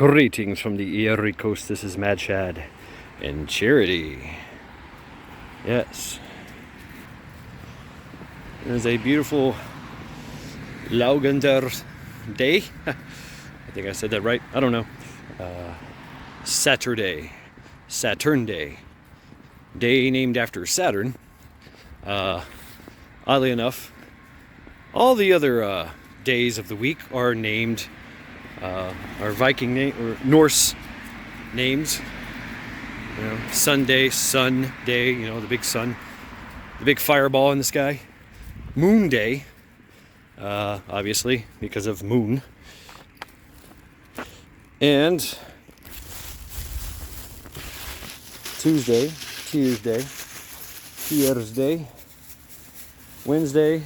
Greetings from the Erie Coast. This is Mad Shad and Charity. Yes. It is a beautiful Laugender day. I think I said that right. I don't know. Saturn Day. Day named after Saturn. Oddly enough, all the other days of the week are named are Viking name or Norse names. You know, Sunday, Sun Day. You know, the big sun, the big fireball in the sky. Moon Day, obviously because of moon. And Tuesday, Thursday, Wednesday,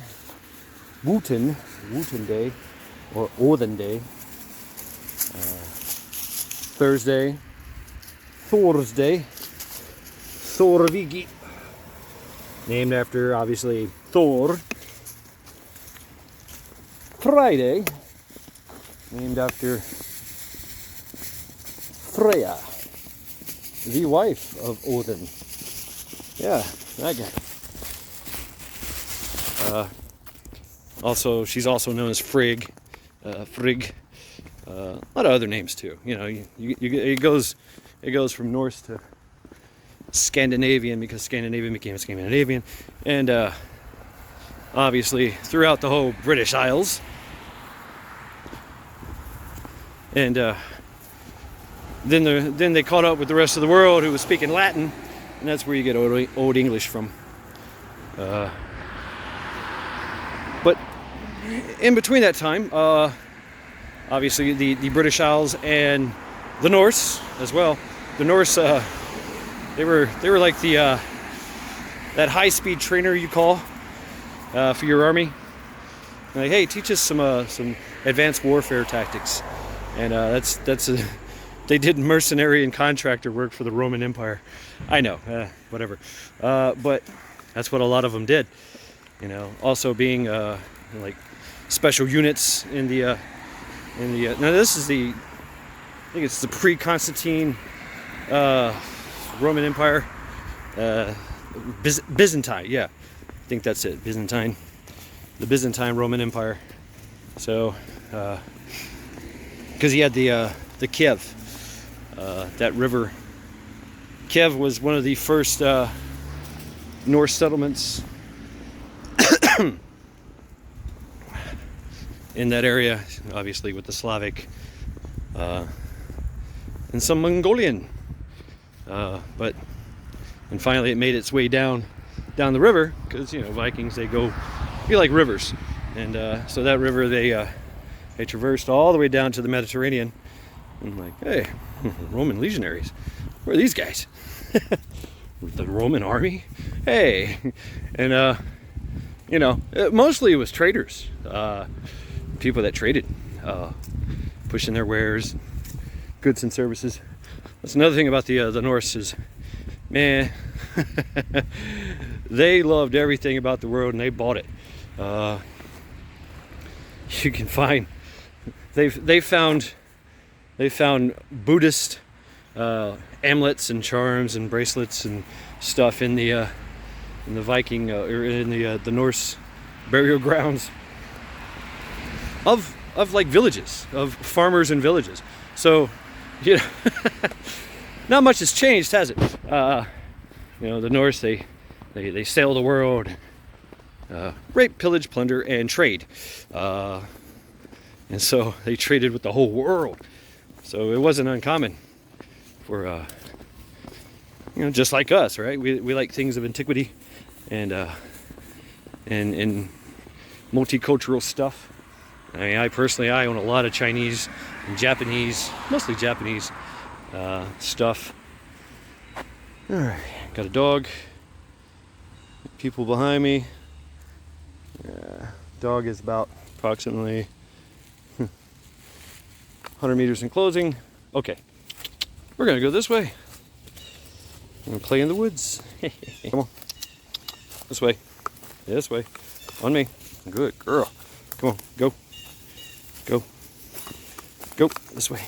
Wotan Day, or Odin Day. Thursday, Thorvigi, named after obviously Thor. Friday, named after Freya, the wife of Odin. Yeah, that guy. Also, she's also known as Frigg. A lot of other names too. You know, it goes from Norse to Scandinavian because Scandinavian became Scandinavian, and obviously throughout the whole British Isles. And then they caught up with the rest of the world who was speaking Latin, and that's where you get Old English from. But in between that time, obviously the British Isles and the Norse as well. The Norse, they were like the that high-speed trainer you call for your army. Like, hey, teach us some advanced warfare tactics, and they did mercenary and contractor work for the Roman Empire. I know, whatever, but that's what a lot of them did. You know, also being like special units in the now this is I think it's the pre-Constantine Roman Empire, Byzantine. Yeah, I think that's it. The Byzantine Roman Empire. So, because he had the Kiev, that river. Kiev was one of the first Norse settlements in that area, obviously with the Slavic and some Mongolian, and finally it made its way down the river because, you know, Vikings, they be like rivers, and so that river they traversed all the way down to the Mediterranean. And like, hey, Roman legionaries, where are these guys? The Roman army, hey, and you know, mostly it was traders. People that traded, pushing their wares, goods and services. That's another thing about the Norse is, man, they loved everything about the world and they bought it. You can find they found Buddhist amulets and charms and bracelets and stuff in the Viking or in the Norse burial grounds of like villages, of farmers and villages. So, you know, not much has changed, has it? You know, the Norse, they sail the world, rape, pillage, plunder, and trade. And so they traded with the whole world. So it wasn't uncommon for, you know, just like us, right? We like things of antiquity and multicultural stuff. I mean, I personally own a lot of Chinese and Japanese, mostly Japanese stuff. All right, got a dog. People behind me. Dog is about approximately 100 meters in closing. Okay, we're gonna go this way. I'm gonna play in the woods. Come on, this way. This way. On me. Good girl. Come on, go. Go. Go this way.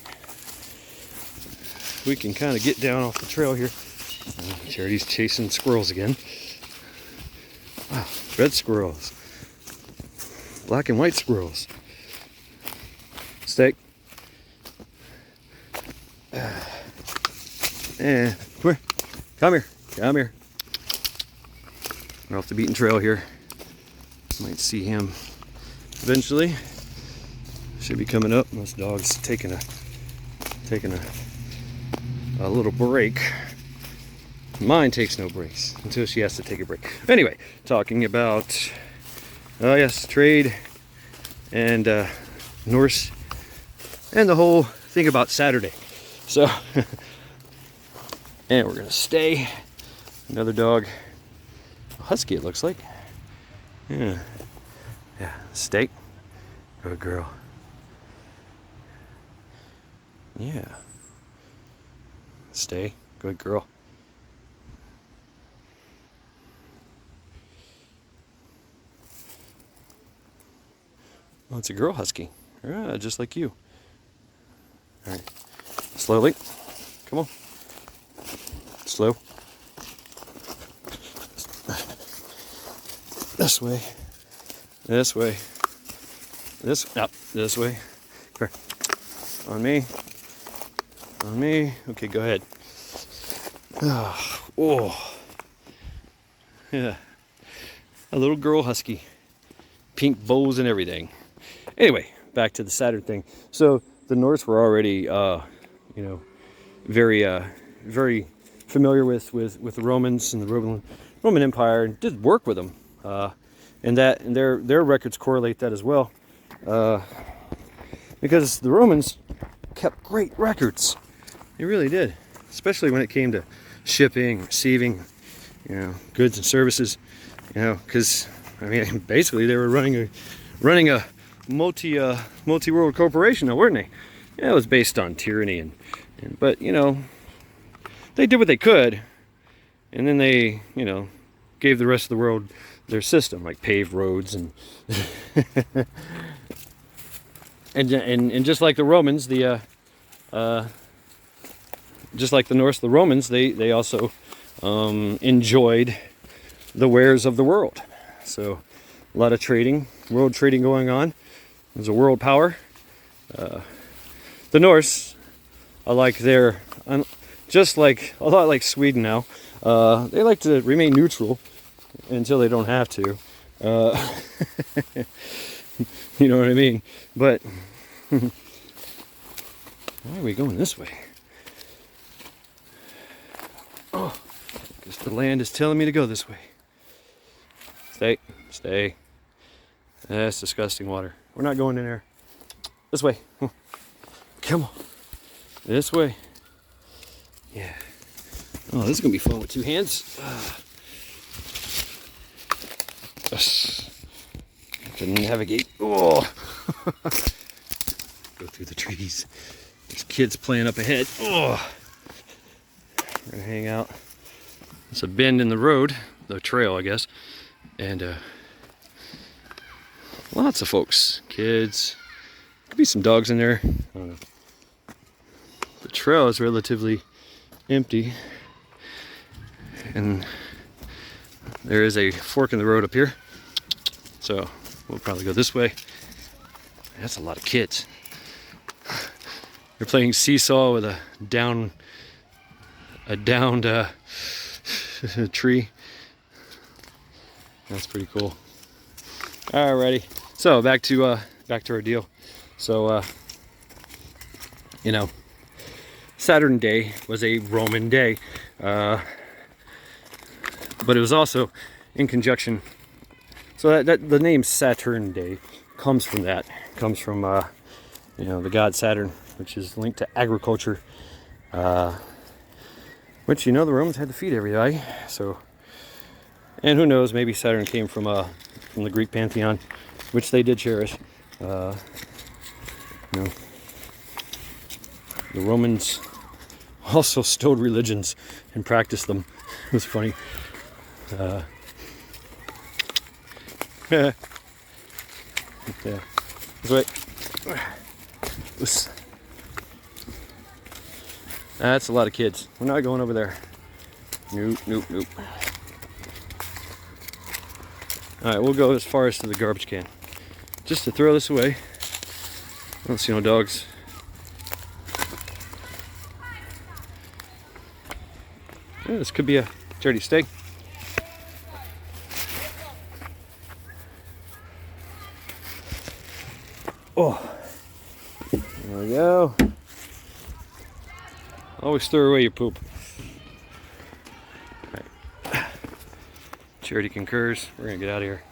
we can kind of get down off the trail here. Charity's chasing squirrels again. Wow, red squirrels. Black and white squirrels. Steak. And come here. We're off the beaten trail here. Might see him eventually. Should be coming up. This dog's taking a little break. Mine takes no breaks until she has to take a break. Anyway, talking about yes, trade and Norse and the whole thing about Saturday. So and we're gonna stay. Another dog, a husky it looks like. Yeah, steak. Good girl. Yeah. Stay. Good girl. Oh, it's a girl husky. Yeah, just like you. All right. Slowly. Come on. Slow. This way. This way. This way. Come here. On me. On me. Okay, go ahead. Oh. Yeah. A little girl husky. Pink bows and everything. Anyway, back to the Saturn thing. So the Norse were already, very familiar with the Romans and the Roman Empire, and did work with them. And their records correlate that as well, because the Romans kept great records. They really did, especially when it came to shipping, receiving, goods and services. Because basically they were running a multi-world corporation, now, weren't they? Yeah, it was based on tyranny, but they did what they could, and then they gave the rest of the world their system, like paved roads and and just like the Romans, just like the Norse, the Romans, they also enjoyed the wares of the world. So a lot of trading, world trading going on. There's a world power. The Norse, just like a lot like Sweden now, they like to remain neutral until they don't have to. You know what I mean? But why are we going this way? Oh, because the land is telling me to go this way. Stay. That's disgusting water. We're not going in there. This way. Come on. This way. Yeah. Oh, this is going to be fun with two hands. To navigate. Oh. Go through the trees. There's kids playing up ahead. Oh. We're going to hang out. It's a bend in the road. The trail, I guess. And lots of folks. Kids. Could be some dogs in there. I don't know. The trail is relatively empty, and there is a fork in the road up here, so we'll probably go this way. That's a lot of kids. They're playing seesaw with a downed tree. That's pretty cool. Alrighty, so back to our deal. So Saturn Day was a Roman day, but it was also in conjunction. So that the name Saturn Day comes from that. Comes from the god Saturn, which is linked to agriculture, which the Romans had to feed every day. So, and who knows? Maybe Saturn came from the Greek pantheon, which they did cherish. The Romans also stowed religions and practiced them. It was funny. Yeah. This way. That's a lot of kids. We're not going over there. Nope, nope, nope. Alright, we'll go as far as to the garbage can. Just to throw this away. I don't see no dogs. Yeah, this could be a dirty steak. Oh, there we go. Always throw away your poop. Right. Charity concurs. We're gonna get out of here.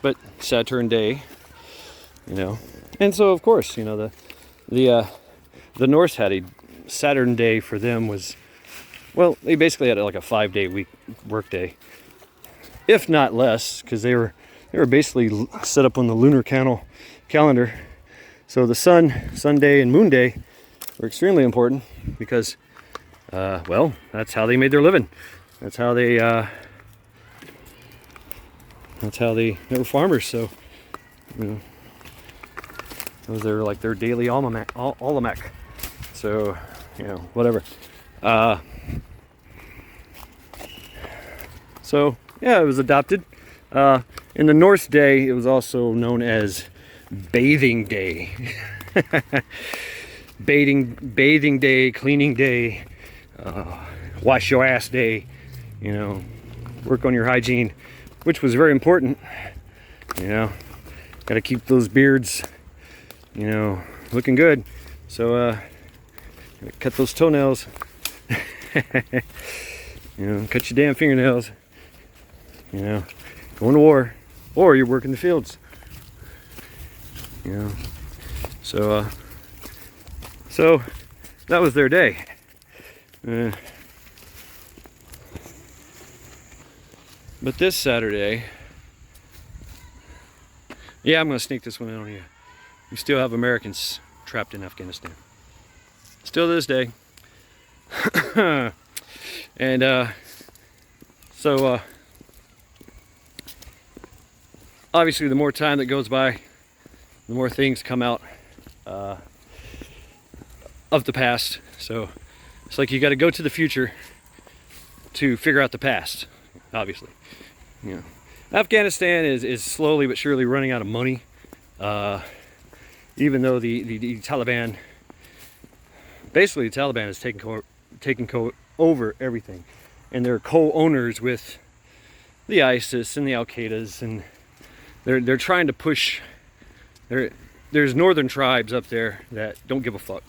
But Saturn Day, you know, and so of course, you know, the Norse had a Saturn Day for them was, well, they basically had like a 5-day work day, if not less, because they were basically set up on the lunar calendar. So the sun day, and moon day were extremely important because, well, that's how they made their living. That's how they were farmers. So, you know, those are like their daily almanac. So, you know, whatever. So yeah, it was adopted. In the Norse day, it was also known as bathing day. bathing day, cleaning day, wash your ass day, you know, work on your hygiene, which was very important. You know, got to keep those beards, you know, looking good. So cut those toenails. You know, cut your damn fingernails. You know, going to war, or you work in the fields. You know, so that was their day. But this Saturday, yeah, I'm gonna sneak this one in on you. We still have Americans trapped in Afghanistan. Still to this day. And so obviously the more time that goes by, the more things come out of the past. So it's like you got to go to the future to figure out the past, obviously. You know, Afghanistan is slowly but surely running out of money, even though the Taliban, basically the Taliban is taking over everything, and they're co-owners with the ISIS and the Al-Qaedas, and they're trying to push. There's northern tribes up there that don't give a fuck.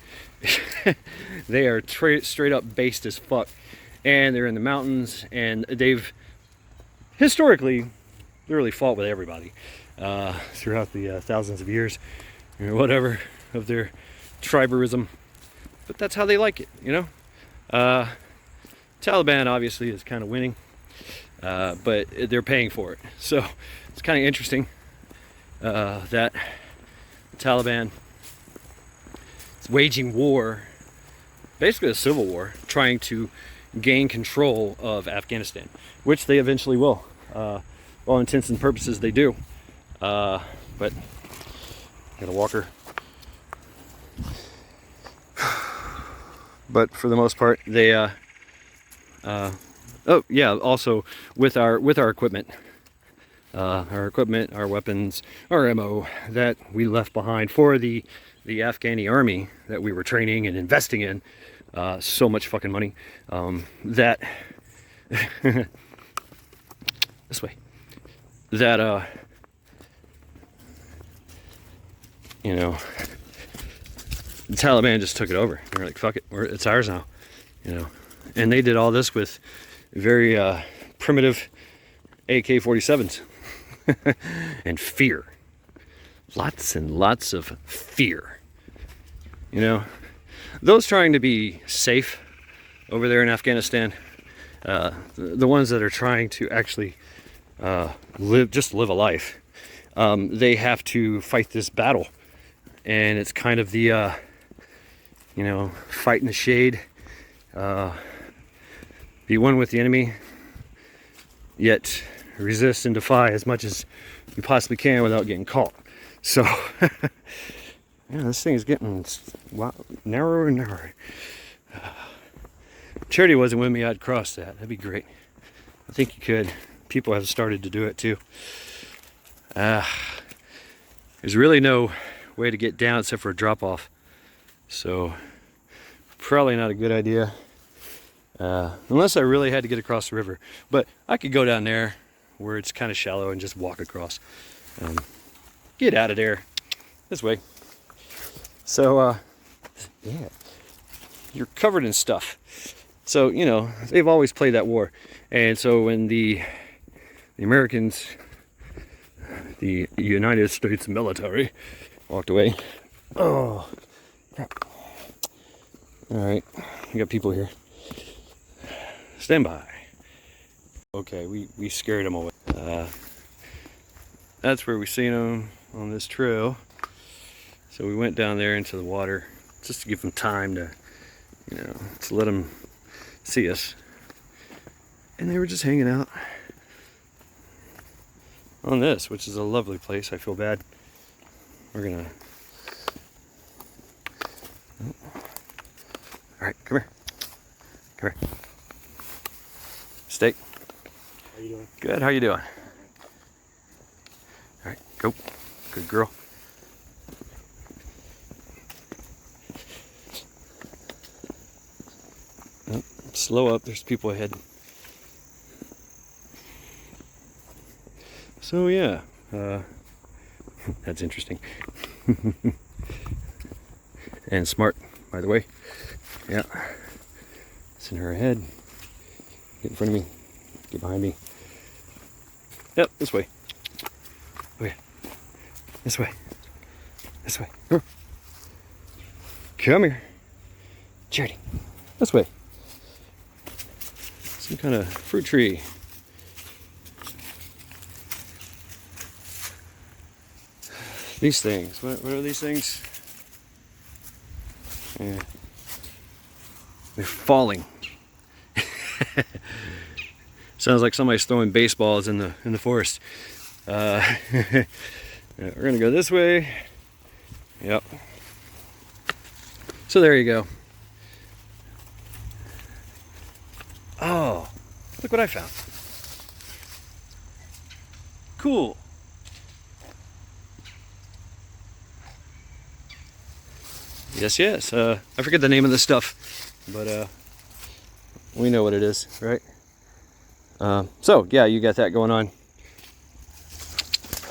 They are straight up based as fuck, and they're in the mountains, and they've historically literally fought with everybody throughout the thousands of years or whatever of their tribalism. But that's how they like it, you know. Taliban obviously is kind of winning, but they're paying for it. So it's kind of interesting that the Taliban is waging war, basically a civil war, trying to gain control of Afghanistan, which they eventually will. All intents and purposes, they do. But got a walker. But for the most part, they oh yeah, also with our equipment, our weapons, our ammo that we left behind for the Afghani army that we were training and investing in, so much fucking money, that this way, that you know, the Taliban just took it over. They're like, fuck it, it's ours now, you know. And they did all this with very primitive AK-47s and fear. Lots and lots of fear. You know, those trying to be safe over there in Afghanistan, the ones that are trying to actually live a life, they have to fight this battle. And it's kind of the, you know, fight in the shade, be one with the enemy, yet resist and defy as much as you possibly can without getting caught. So, yeah, this thing is getting narrower and narrower. Charity wasn't with me, I'd cross that. That'd be great. I think you could. People have started to do it too. There's really no way to get down except for a drop off. So probably not a good idea. Unless I really had to get across the river. But I could go down there where it's kind of shallow and just walk across. Get out of there. This way. So, yeah. You're covered in stuff. So, you know, they've always played that war. And so when the Americans, the United States military, walked away. Oh. Alright. We got people here. Stand by. Okay, we scared them away. That's where we seen them on this trail. So we went down there into the water just to give them time to, you know, to let them see us. And they were just hanging out on this, which is a lovely place. I feel bad. We're gonna... Alright, come here. Come here. Steak. How you doing? Good, how you doing? Alright, go. Good girl. Oh, slow up, there's people ahead. So yeah, that's interesting. And smart, by the way. Yeah. Send her ahead. Get in front of me. Get behind me. Yep, this way. Oh yeah. This way. This way. Come here. Charity. This way. Some kind of fruit tree. These things. What are these things? Yeah. They're falling. Sounds like somebody's throwing baseballs in the forest. We're gonna go this way. Yep. So there you go. Oh, look what I found. Cool. Yes. I forget the name of this stuff, but we know what it is, right? So yeah, you got that going on.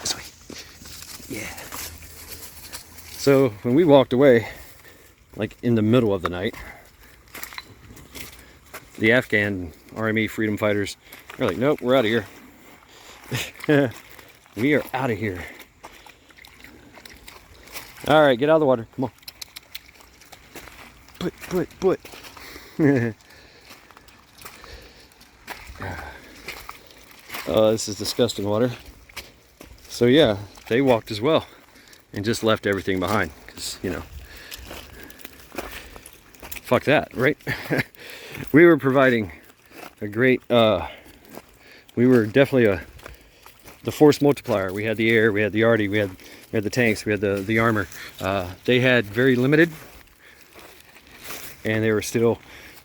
This way. Yeah. So when we walked away, like in the middle of the night, the Afghan army freedom fighters are like, nope, we're out of here. We are out of here. All right, get out of the water. Come on. Put. This is disgusting water. So yeah, they walked as well and just left everything behind because, you know, fuck that, right? We were providing a great, we were definitely the force multiplier. We had the air, we had the arty, we had the tanks, we had the armor. They had very limited, and they were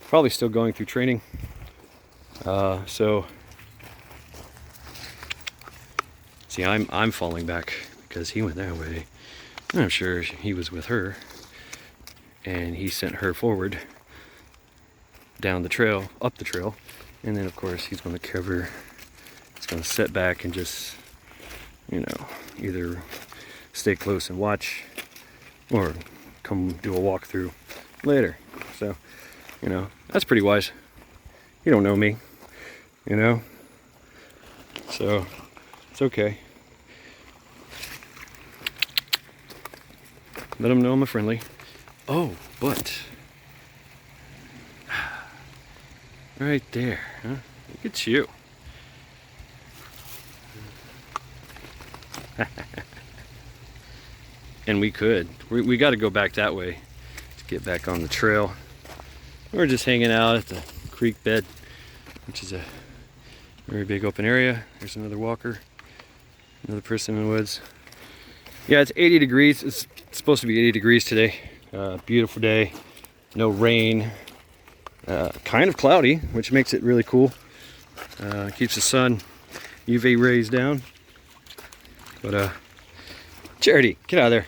probably still going through training. So see, I'm falling back because he went that way. And I'm sure he was with her, and he sent her forward down the trail, up the trail, and then of course he's going to cover. He's going to sit back and just, you know, either stay close and watch, or come do a walkthrough later. So, you know, that's pretty wise. You don't know me, you know, so it's okay. Let them know I'm a friendly. Oh, but right there, huh? Look at you. And we got to go back that way to get back on the trail. We're just hanging out at the creek bed, which is a very big open area. There's another walker, another person in the woods. Yeah, it's 80 degrees. It's supposed to be 80 degrees today. Beautiful day, no rain. Kind of cloudy, which makes it really cool. Keeps the sun UV rays down. But Charity, get out of there.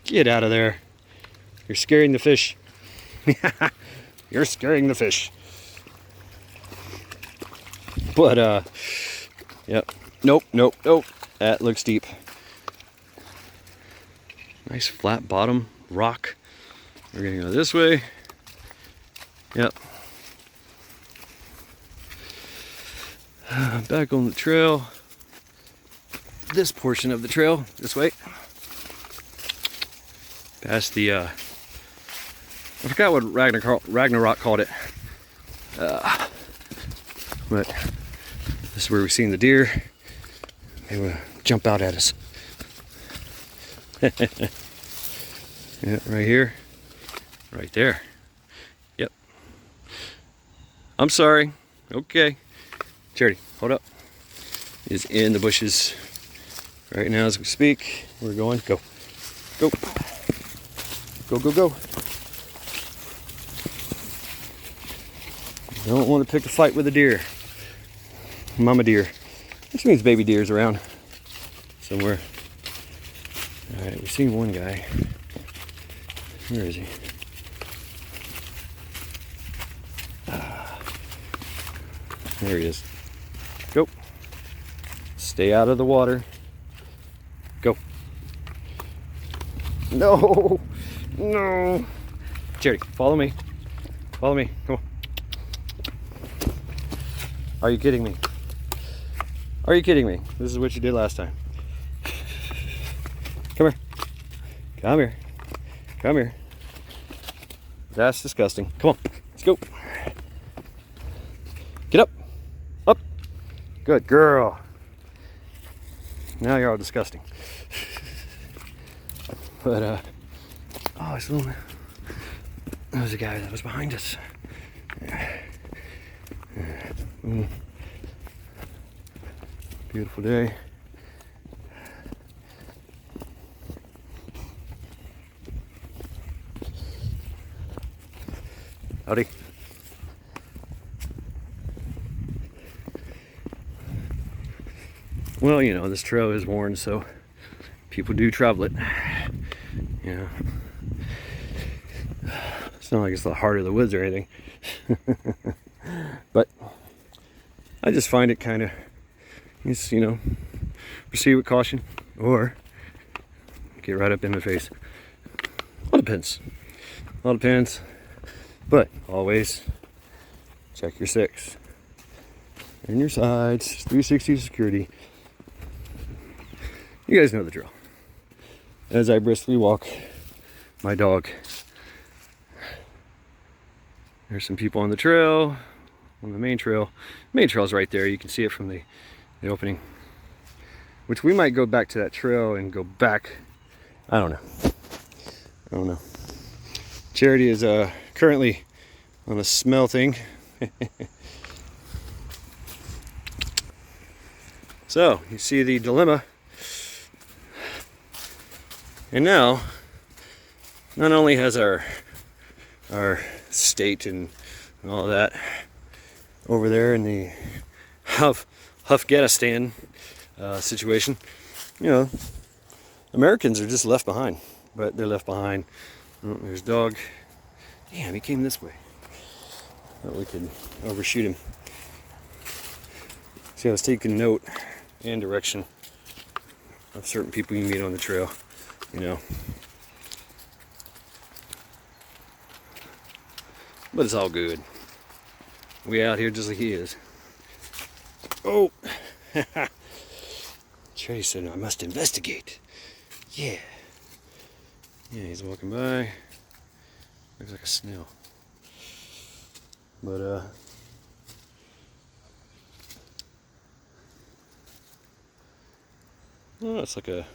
Get out of there. You're scaring the fish. You're scaring the fish. But yep. Nope. That looks deep. Nice flat bottom rock. We're gonna go this way. Yep. Back on the trail. This portion of the trail, this way. Past the, I forgot what Ragnarok called it. But this is where we've seen the deer. They will jump out at us. Yeah, right here. Right there. Yep. I'm sorry. Okay. Charity, hold up. Is in the bushes right now as we speak. We're going. Go. Go. Go. Don't want to pick a fight with a deer. Mama deer. Which means baby deer's around somewhere. Alright, we've seen one guy. Where is he? There he is. Go. Stay out of the water. Go. No. Charity, follow me. Follow me. Come on. Are you kidding me? Are you kidding me? This is what you did last time. Come here. Come here. Come here. That's disgusting. Come on. Let's go. Get up. Up. Good girl. Now you're all disgusting. But, oh, it's a little... There was a guy that was behind us. Beautiful day. Howdy. Well, you know, this trail is worn, so people do travel it. Yeah. It's not like it's the heart of the woods or anything. But I just find it kind of, you know, proceed with caution or get right up in the face. All depends. All depends. But always check your six and your sides. 360 security. You guys know the drill. As I briskly walk my dog. There's some people on the trail, on the main trail. Main trail's right there. You can see it from the opening. Which we might go back to that trail and go back. I don't know. Charity is currently on a smell thing. So you see the dilemma. And now, not only has our state and all that over there in the Afghanistan situation, you know, Americans are just left behind. But they're left behind. Oh, there's dog. Damn, he came this way. Thought we could overshoot him. See, I was taking note and direction of certain people you meet on the trail, you know. But it's all good. We out here just like he is. Oh! Trey said I must investigate. Yeah. Yeah, he's walking by. Looks like a snail. But, oh, it's like a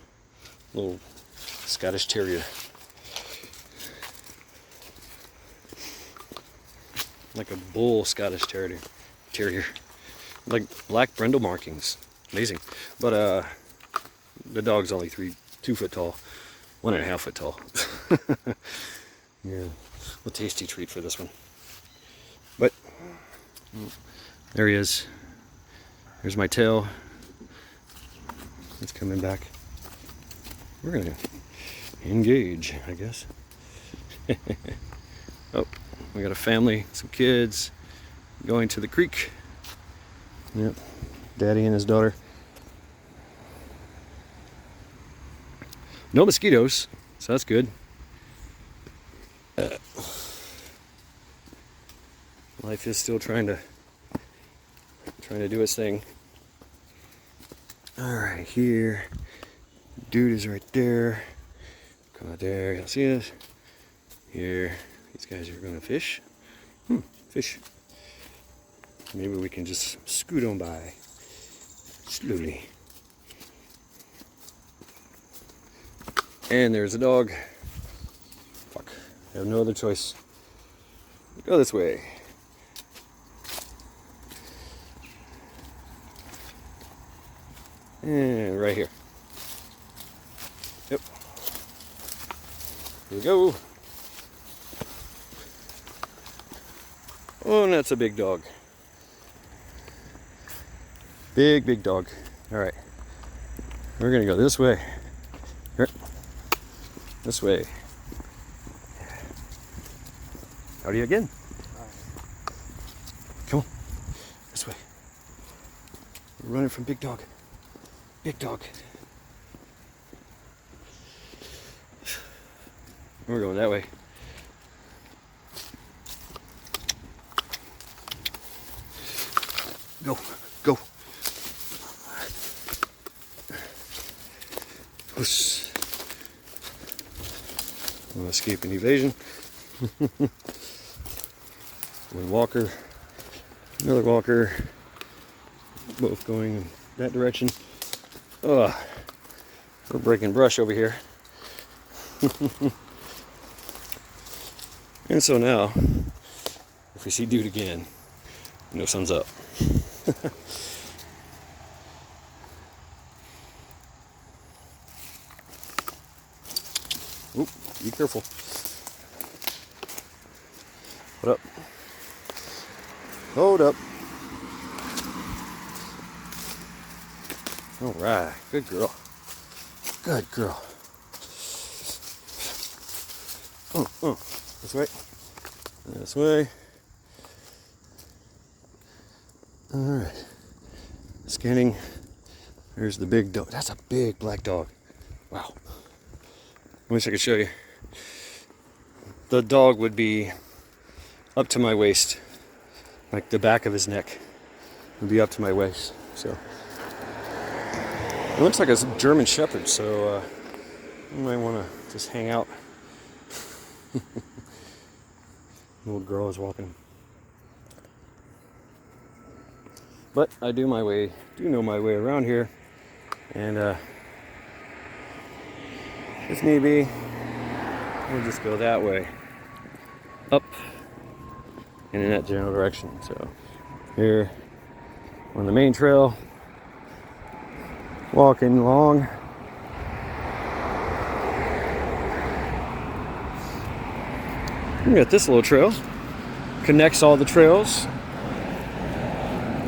little Scottish Terrier. Like a bull Scottish Terrier. Like black brindle markings. Amazing. But, the dog's only 2 foot tall. 1.5 foot tall. Yeah, a tasty treat for this one. But there he is. There's my tail. It's coming back. We're gonna engage, I guess. Oh, we got a family, some kids going to the creek. Yep, Daddy and his daughter. No mosquitoes, so that's good. Life is still trying to do its thing. All right, here, dude is right there. Come out there, y'all see us? Here, these guys are gonna fish. Fish. Maybe we can just scoot on by slowly. And there's a dog. Fuck, I have no other choice. Go this way. And right here. Yep. Here we go. Oh, and that's a big dog. Big dog. All right. We're gonna go this way. Here. This way. Howdy again. Come on. This way. We're running from big dog. Big dog. We're going that way. Go. Go. Whoosh. We'll escape an evasion. One walker. Another walker. Both going in that direction. Ugh. We're breaking brush over here. And so now, if we see dude again, no thumbs up. Oop, be careful. Hold up. Hold up. All right, good girl. Good girl. This way. This way. All right. Scanning. There's the big dog. That's a big black dog. Wow. I wish I could show you. The dog would be up to my waist. Like the back of his neck would be up to my waist. So it looks like a German Shepherd, so you might want to just hang out. Little girl is walking. But I do know my way around here, and if need be, we'll just go that way, up, and in that general direction. So here on the main trail, walking along. We got this little trail, connects all the trails.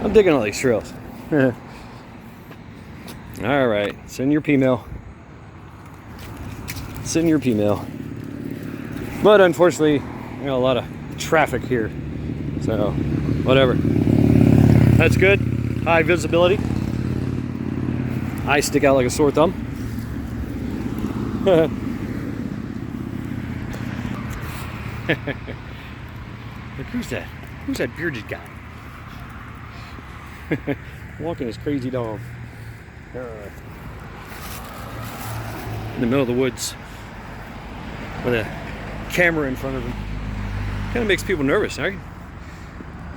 I'm digging all these trails. All right, send your P-mail. Send your P-mail. But unfortunately, we got a lot of traffic here, so whatever. That's good. High visibility. Eyes stick out like a sore thumb. Look, who's that? Who's that bearded guy? Walking his crazy dog. In the middle of the woods with a camera in front of him. Kind of makes people nervous, right?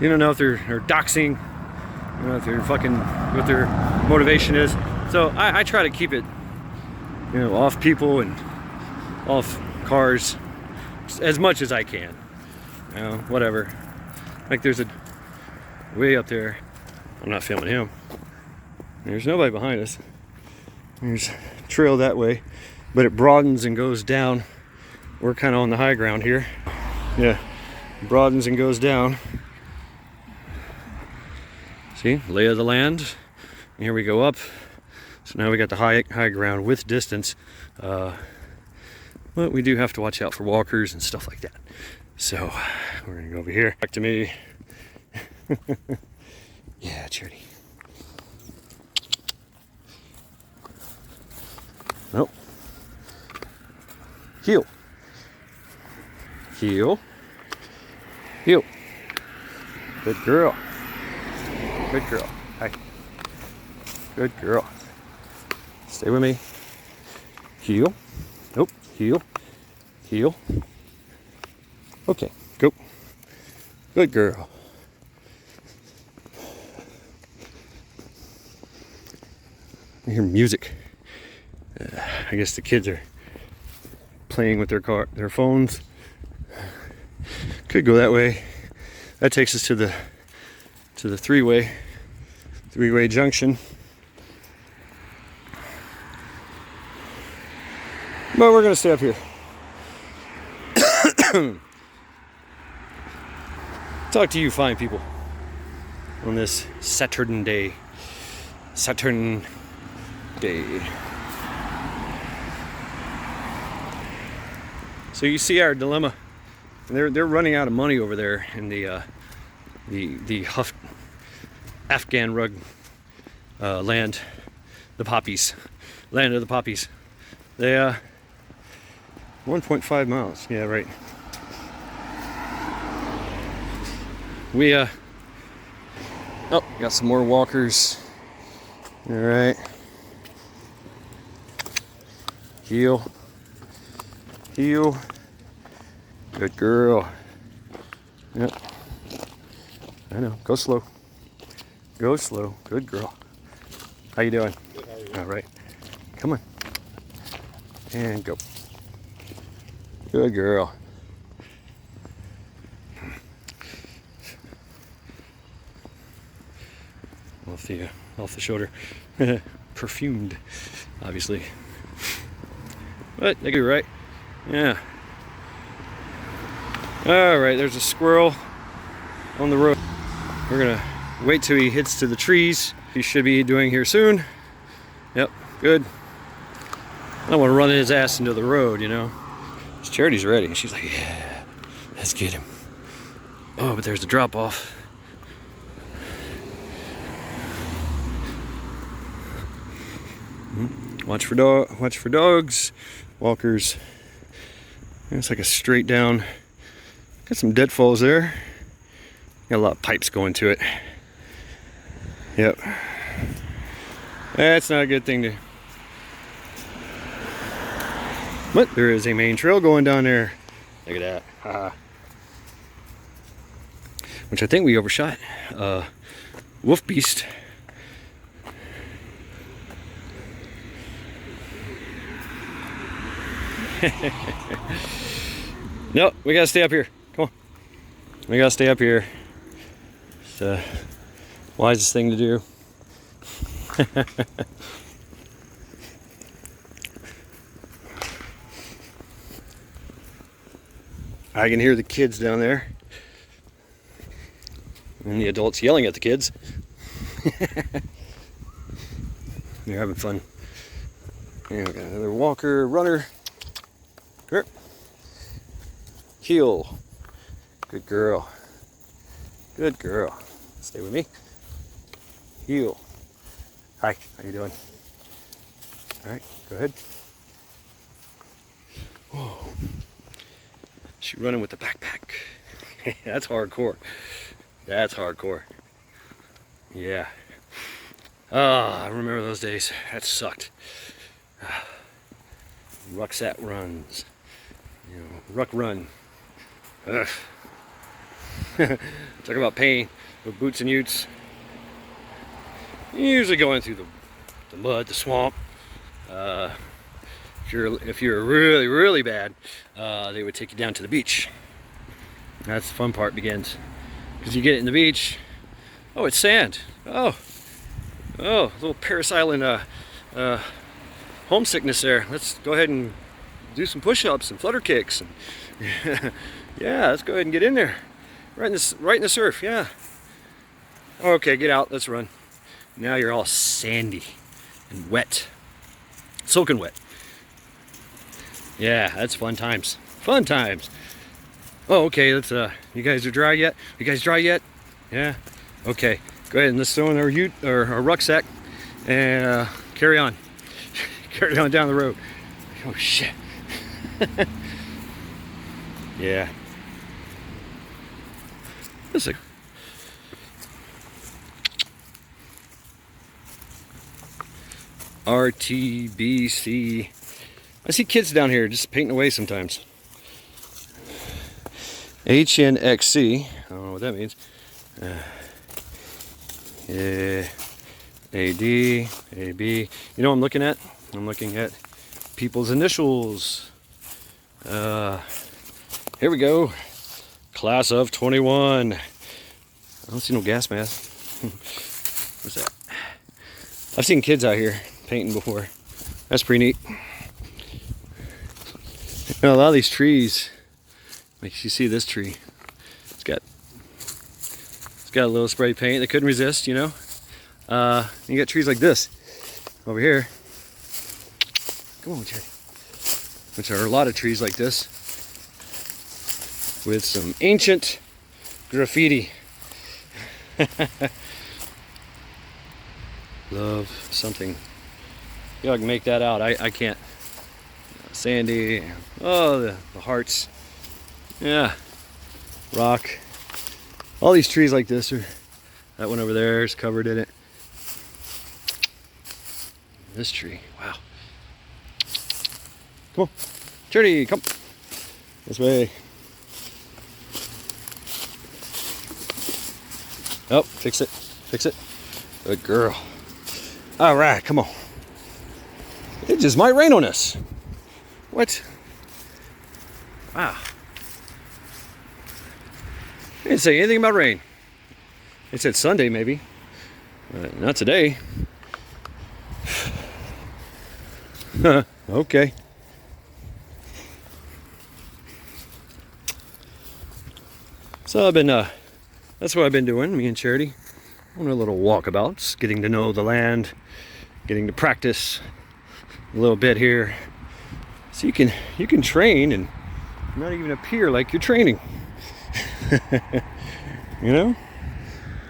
You don't know if they're doxing, you don't know if they're fucking, what their motivation is. So I try to keep it, off people and off cars as much as I can. Whatever. Like there's a way up there. I'm not filming him. There's nobody behind us. There's a trail that way, but it broadens and goes down we're kind of on the high ground here. Yeah, broadens and goes down. See, lay of the land. And here we go up. So now we got the high ground with distance. But we do have to watch out for walkers and stuff like that. So we're gonna go over here. Back to me. Yeah, Charity. Nope. Heel. Heel. Heel. Good girl. Good girl. Hi. Good girl. Stay with me. Heel. Nope. Heel. Heel. Okay. Go. Good girl. I hear music. I guess the kids are playing with their phones. Could go that way. That takes us to the three-way junction. But we're gonna stay up here. Talk to you fine people on this Saturn Day. Saturn Day. So you see our dilemma. They're running out of money over there in the Afghan rug land, the poppies, land of the poppies. They 1.5 miles. Yeah, right. We oh, got some more walkers. All right. Heel. Heel. Good girl. Yep. I know. Go slow. Go slow. Good girl. How you doing? Good, how are you? All right. Come on. And go. Good girl. Off the shoulder. Perfumed, obviously. But they do right. Yeah. All right, there's a squirrel on the road. We're gonna wait till he hits to the trees. He should be doing here soon. Yep, good. I don't want to run his ass into the road, you know. Charity's ready. She's like, yeah, let's get him. Oh, but there's the drop off. Watch for dogs, walkers. It's like a straight down. Got some deadfalls there. Got a lot of pipes going to it. Yep. That's not a good thing to. But there is a main trail going down there. Look at that. Haha. Which I think we overshot. Wolf beast. No, we gotta stay up here. Come on. We gotta stay up here. It's the wisest thing to do. I can hear the kids down there. And the adults yelling at the kids. They're having fun. And we got another walker, runner. Here. Heel. Good girl. Good girl. Stay with me. Heel. Hi, how you doing? All right, go ahead. Whoa. She's running with the backpack. That's hardcore. That's hardcore. Yeah. Ah, I remember those days. That sucked. Rucksack runs. You know, ruck run. Ugh. Talk about pain with boots and utes. Usually going through the mud, the swamp. If you're really bad, they would take you down to the beach. That's the fun part begins. Because you get in the beach. Oh, it's sand. Oh, a little Paris Island homesickness there. Let's go ahead and do some push-ups and flutter kicks. And yeah, let's go ahead and get in there. Right in the surf, yeah. Okay, get out, let's run. Now you're all sandy and wet. Soaking wet. Yeah, that's fun times. Fun times. Oh, okay, let's, you guys are dry yet? You guys dry yet? Yeah? Okay, go ahead and let's throw in our rucksack and carry on. Carry on down the road. Oh, shit. Yeah. Listen. RTBC. I see kids down here just painting away sometimes. HNXC. I don't know what that means. Yeah. AD, AB. You know what I'm looking at? I'm looking at people's initials. Here we go. Class of 21. I don't see no gas mask. What's that? I've seen kids out here painting before. That's pretty neat. You know, a lot of these trees, like you see this tree, it's got a little spray paint. They couldn't resist, you know. You got trees like this over here. Come on, Jerry. Which are a lot of trees like this with some ancient graffiti. Love something. Y'all can make that out. I can't. Sandy. Oh, the hearts. Yeah. Rock. All these trees like this are. That one over there is covered in it. This tree. Wow. Come on. Charity, come. This way. Oh, fix it. Fix it. Good girl. All right, come on. It just might rain on us. What? Wow. They didn't say anything about rain. They said Sunday maybe. Not today. Okay. So that's what I've been doing, me and Charity. On a little walkabouts, getting to know the land, getting to practice a little bit here. So you can train and not even appear like you're training. You know?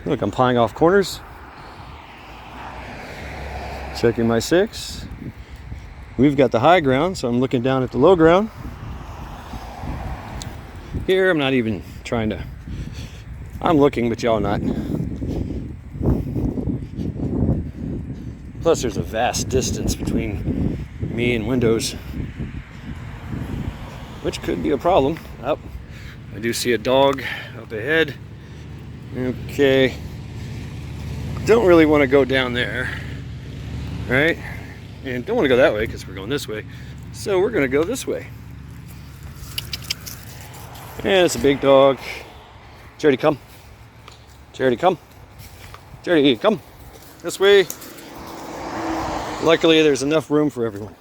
Look, I'm plying off corners. Checking my 6. We've got the high ground, so I'm looking down at the low ground. Here, I'm not even trying to... I'm looking, but y'all not. Plus, there's a vast distance between me and windows, which could be a problem. Oh, I do see a dog up ahead. Okay. Don't really want to go down there, right? And don't want to go that way because we're going this way. So we're going to go this way. And it's a big dog. Charity, come. Charity, come. Charity, come. This way. Luckily, there's enough room for everyone.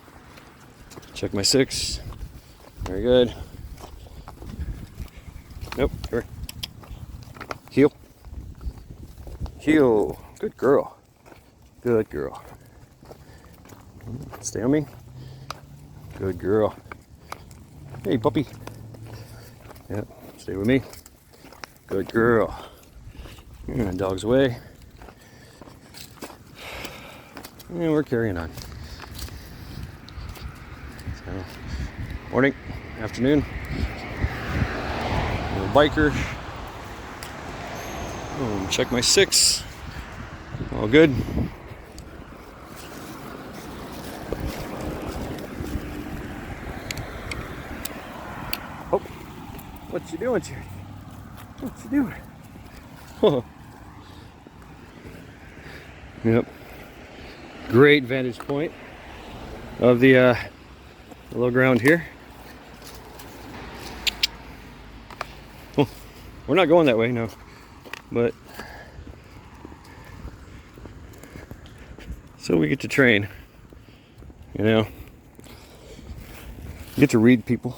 Check my 6. Very good. Nope. Here. Heel. Heel. Good girl. Good girl. Stay on me. Good girl. Hey, puppy. Yep. Stay with me. Good girl. And dog's away. And we're carrying on. So, morning, afternoon. Little biker. Oh, check my 6. All good. Oh, what you doing, Jerry? What you doing? Oh. Yep. Great vantage point of the low ground here. Oh, we're not going that way, no. But so we get to train, you know. get to read people.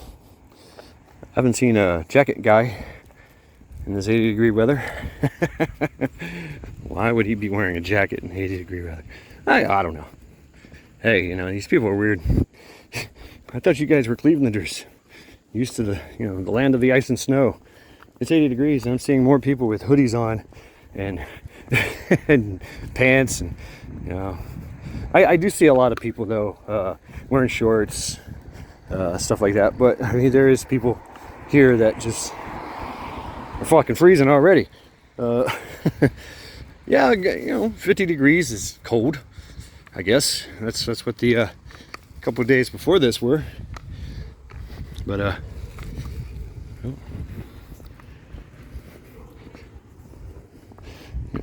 I haven't seen a jacket guy in this 80-degree weather. Why would he be wearing a jacket in 80-degree weather? I don't know. Hey, you know, these people are weird. I thought you guys were Clevelanders, used to the, you know, the land of the ice and snow. It's 80 degrees and I'm seeing more people with hoodies on and and pants, and you know, I do see a lot of people though wearing shorts, stuff like that. But I mean, there is people here that just are fucking freezing already. Yeah, you know, 50 degrees is cold, I guess. That's what the couple of days before this were. But oh.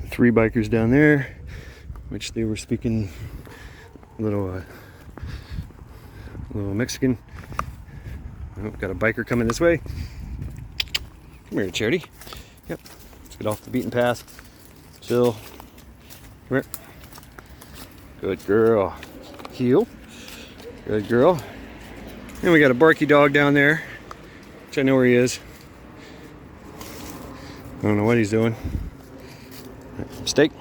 3 bikers down there, which they were speaking a little Mexican. Oh, got a biker coming this way. Come here, Charity. Yep. Let's get off the beaten path. Chill. Come here. Good girl. Heel. Good girl. And we got a barky dog down there, which I know where he is. I don't know what he's doing. Mistake.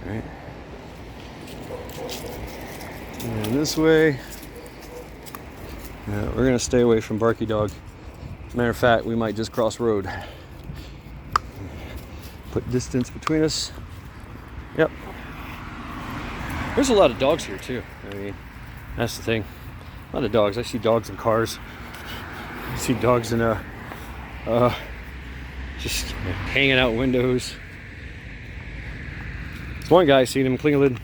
All right. And this way, we're gonna stay away from barky dog. Matter of fact, we might just cross road. Put distance between us. Yep. There's a lot of dogs here too. I mean, that's the thing. A lot of dogs. I see dogs in cars. I see dogs in just hanging out windows. This one guy, seen him in Cleveland,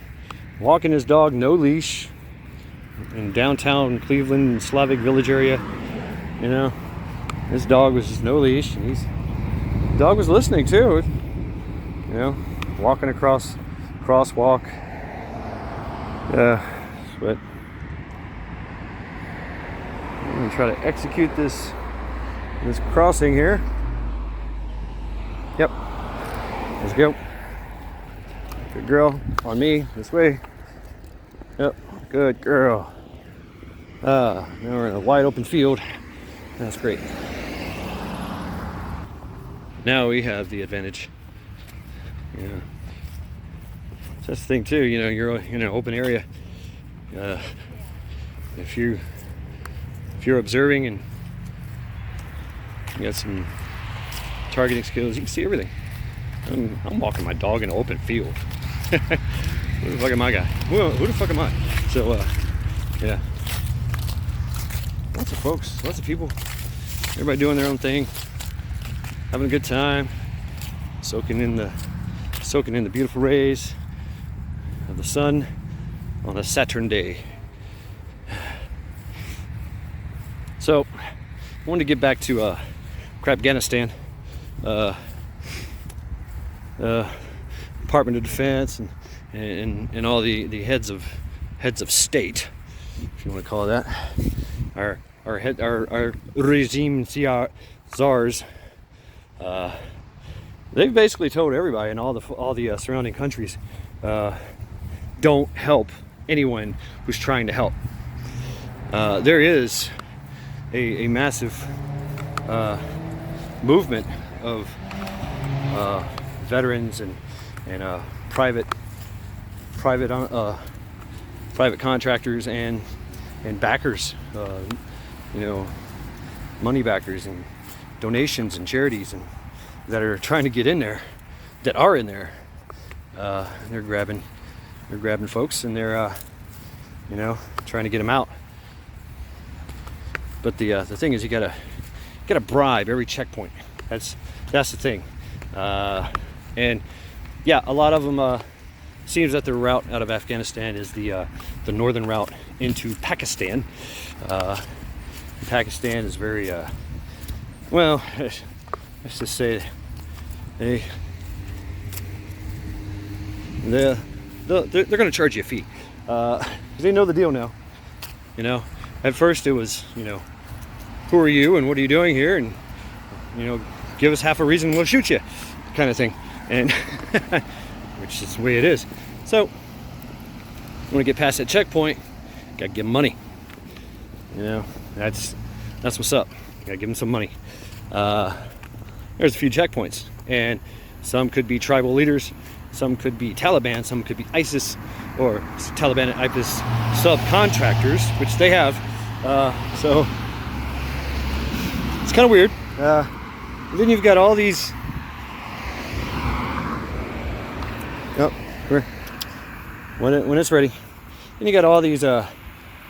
walking his dog no leash in downtown Cleveland, Slavic Village area. You know, his dog was just no leash, and the dog was listening too. You know, walking across crosswalk. But I'm gonna try to execute this crossing here. Yep. Let's go. Good girl. On me. This way. Yep. Good girl. Now we're in a wide open field. That's great. Now we have the advantage. Yeah. So that's the thing too. You know, you're in an open area. If you're observing and you got some targeting skills, you can see everything. I'm walking my dog in an open field. Who the fuck am I, guy? Who the fuck am I? So, yeah. Lots of folks, lots of people. Everybody doing their own thing, having a good time, soaking in the beautiful rays of the sun on a Saturn day. So, I wanted to get back to Afghanistan. Department of Defense and all the heads of state, if you want to call it that, our regime czars. They've basically told everybody in all the surrounding countries, don't help anyone who's trying to help. There is a massive movement of veterans and private contractors and backers, you know, money backers and donations and charities, and that are trying to get in there, that are in there. They're grabbing folks, and they're you know, trying to get them out. But the thing is, you gotta bribe every checkpoint. That's the thing. And yeah, a lot of them seems that the route out of Afghanistan is the northern route into Pakistan. Pakistan is very well. Let's just say they're going to charge you a fee. 'Cause they know the deal now. You know, at first it was, you know, who are you and what are you doing here, and you know, give us half a reason, we'll shoot you, kind of thing. And which is the way it is. So when we get past that checkpoint, gotta give them money. You know, that's what's up. You gotta give them some money. There's a few checkpoints, and some could be tribal leaders, some could be Taliban, some could be ISIS or Taliban and ISIS subcontractors, which they have. So it's kind of weird. Then you've got all these. Oh, when it's ready. Then you got all these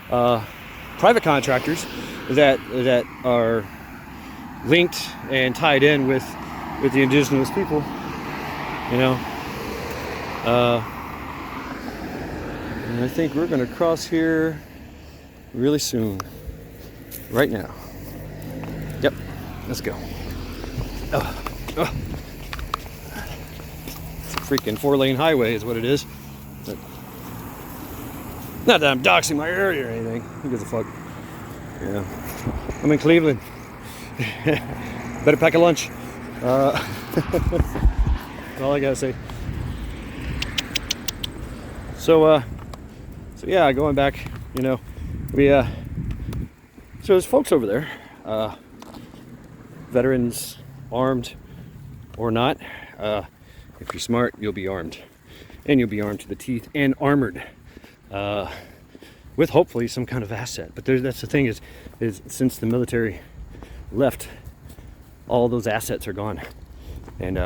private contractors that are linked and tied in with the indigenous people. You know. And I think we're going to cross here really soon. Right now. Yep. Let's go. Oh. It's a freaking 4-lane highway is what it is. But not that I'm doxing my area or anything. Who gives a fuck? Yeah. I'm in Cleveland. Better pack a lunch. That's all I gotta say. So yeah, going back, you know, so there's folks over there, veterans, armed or not. If you're smart, you'll be armed, and you'll be armed to the teeth and armored, with hopefully some kind of asset. But that's the thing is since the military left, all those assets are gone, and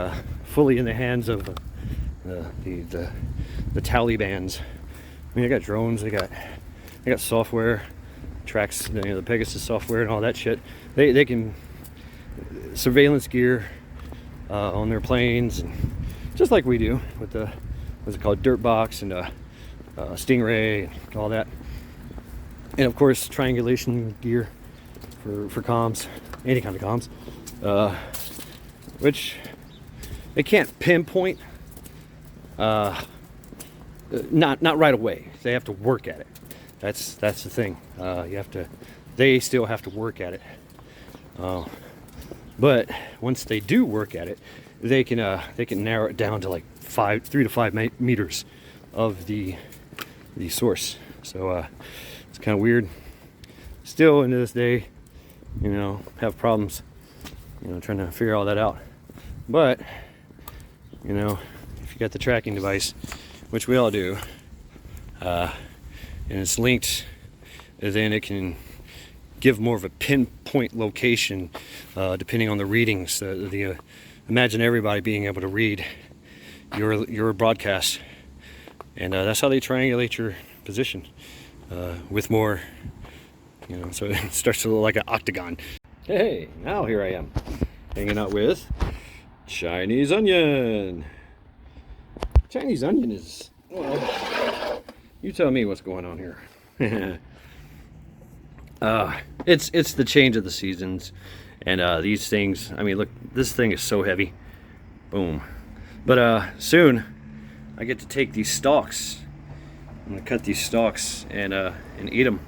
fully in the hands of the Talibans. I mean, they got drones, they got software, tracks, you know, the Pegasus software and all that shit. They can surveillance gear on their planes, and just like we do with the what's it called, dirt box and Stingray and all that, and of course triangulation gear for comms, any kind of comms, which they can't pinpoint. Not right away. They have to work at it. That's the thing. They still have to work at it. But once they do work at it, they can narrow it down to like 3 to 5 meters of the source. So it's kind of weird. Still, into this day, you know, have problems, you know, trying to figure all that out. But you know, if you got the tracking device, which we all do, and it's linked, then it can give more of a pinpoint location, depending on the readings. Imagine everybody being able to read your broadcast, and that's how they triangulate your position with more, you know. So it starts to look like an octagon. Hey, now here I am, hanging out with Chinese Onion. Chinese Onion is, well, you tell me what's going on here. It's the change of the seasons, and these things, I mean, look, this thing is so heavy. Boom. But soon I get to take these stalks. I'm gonna cut these stalks and eat them.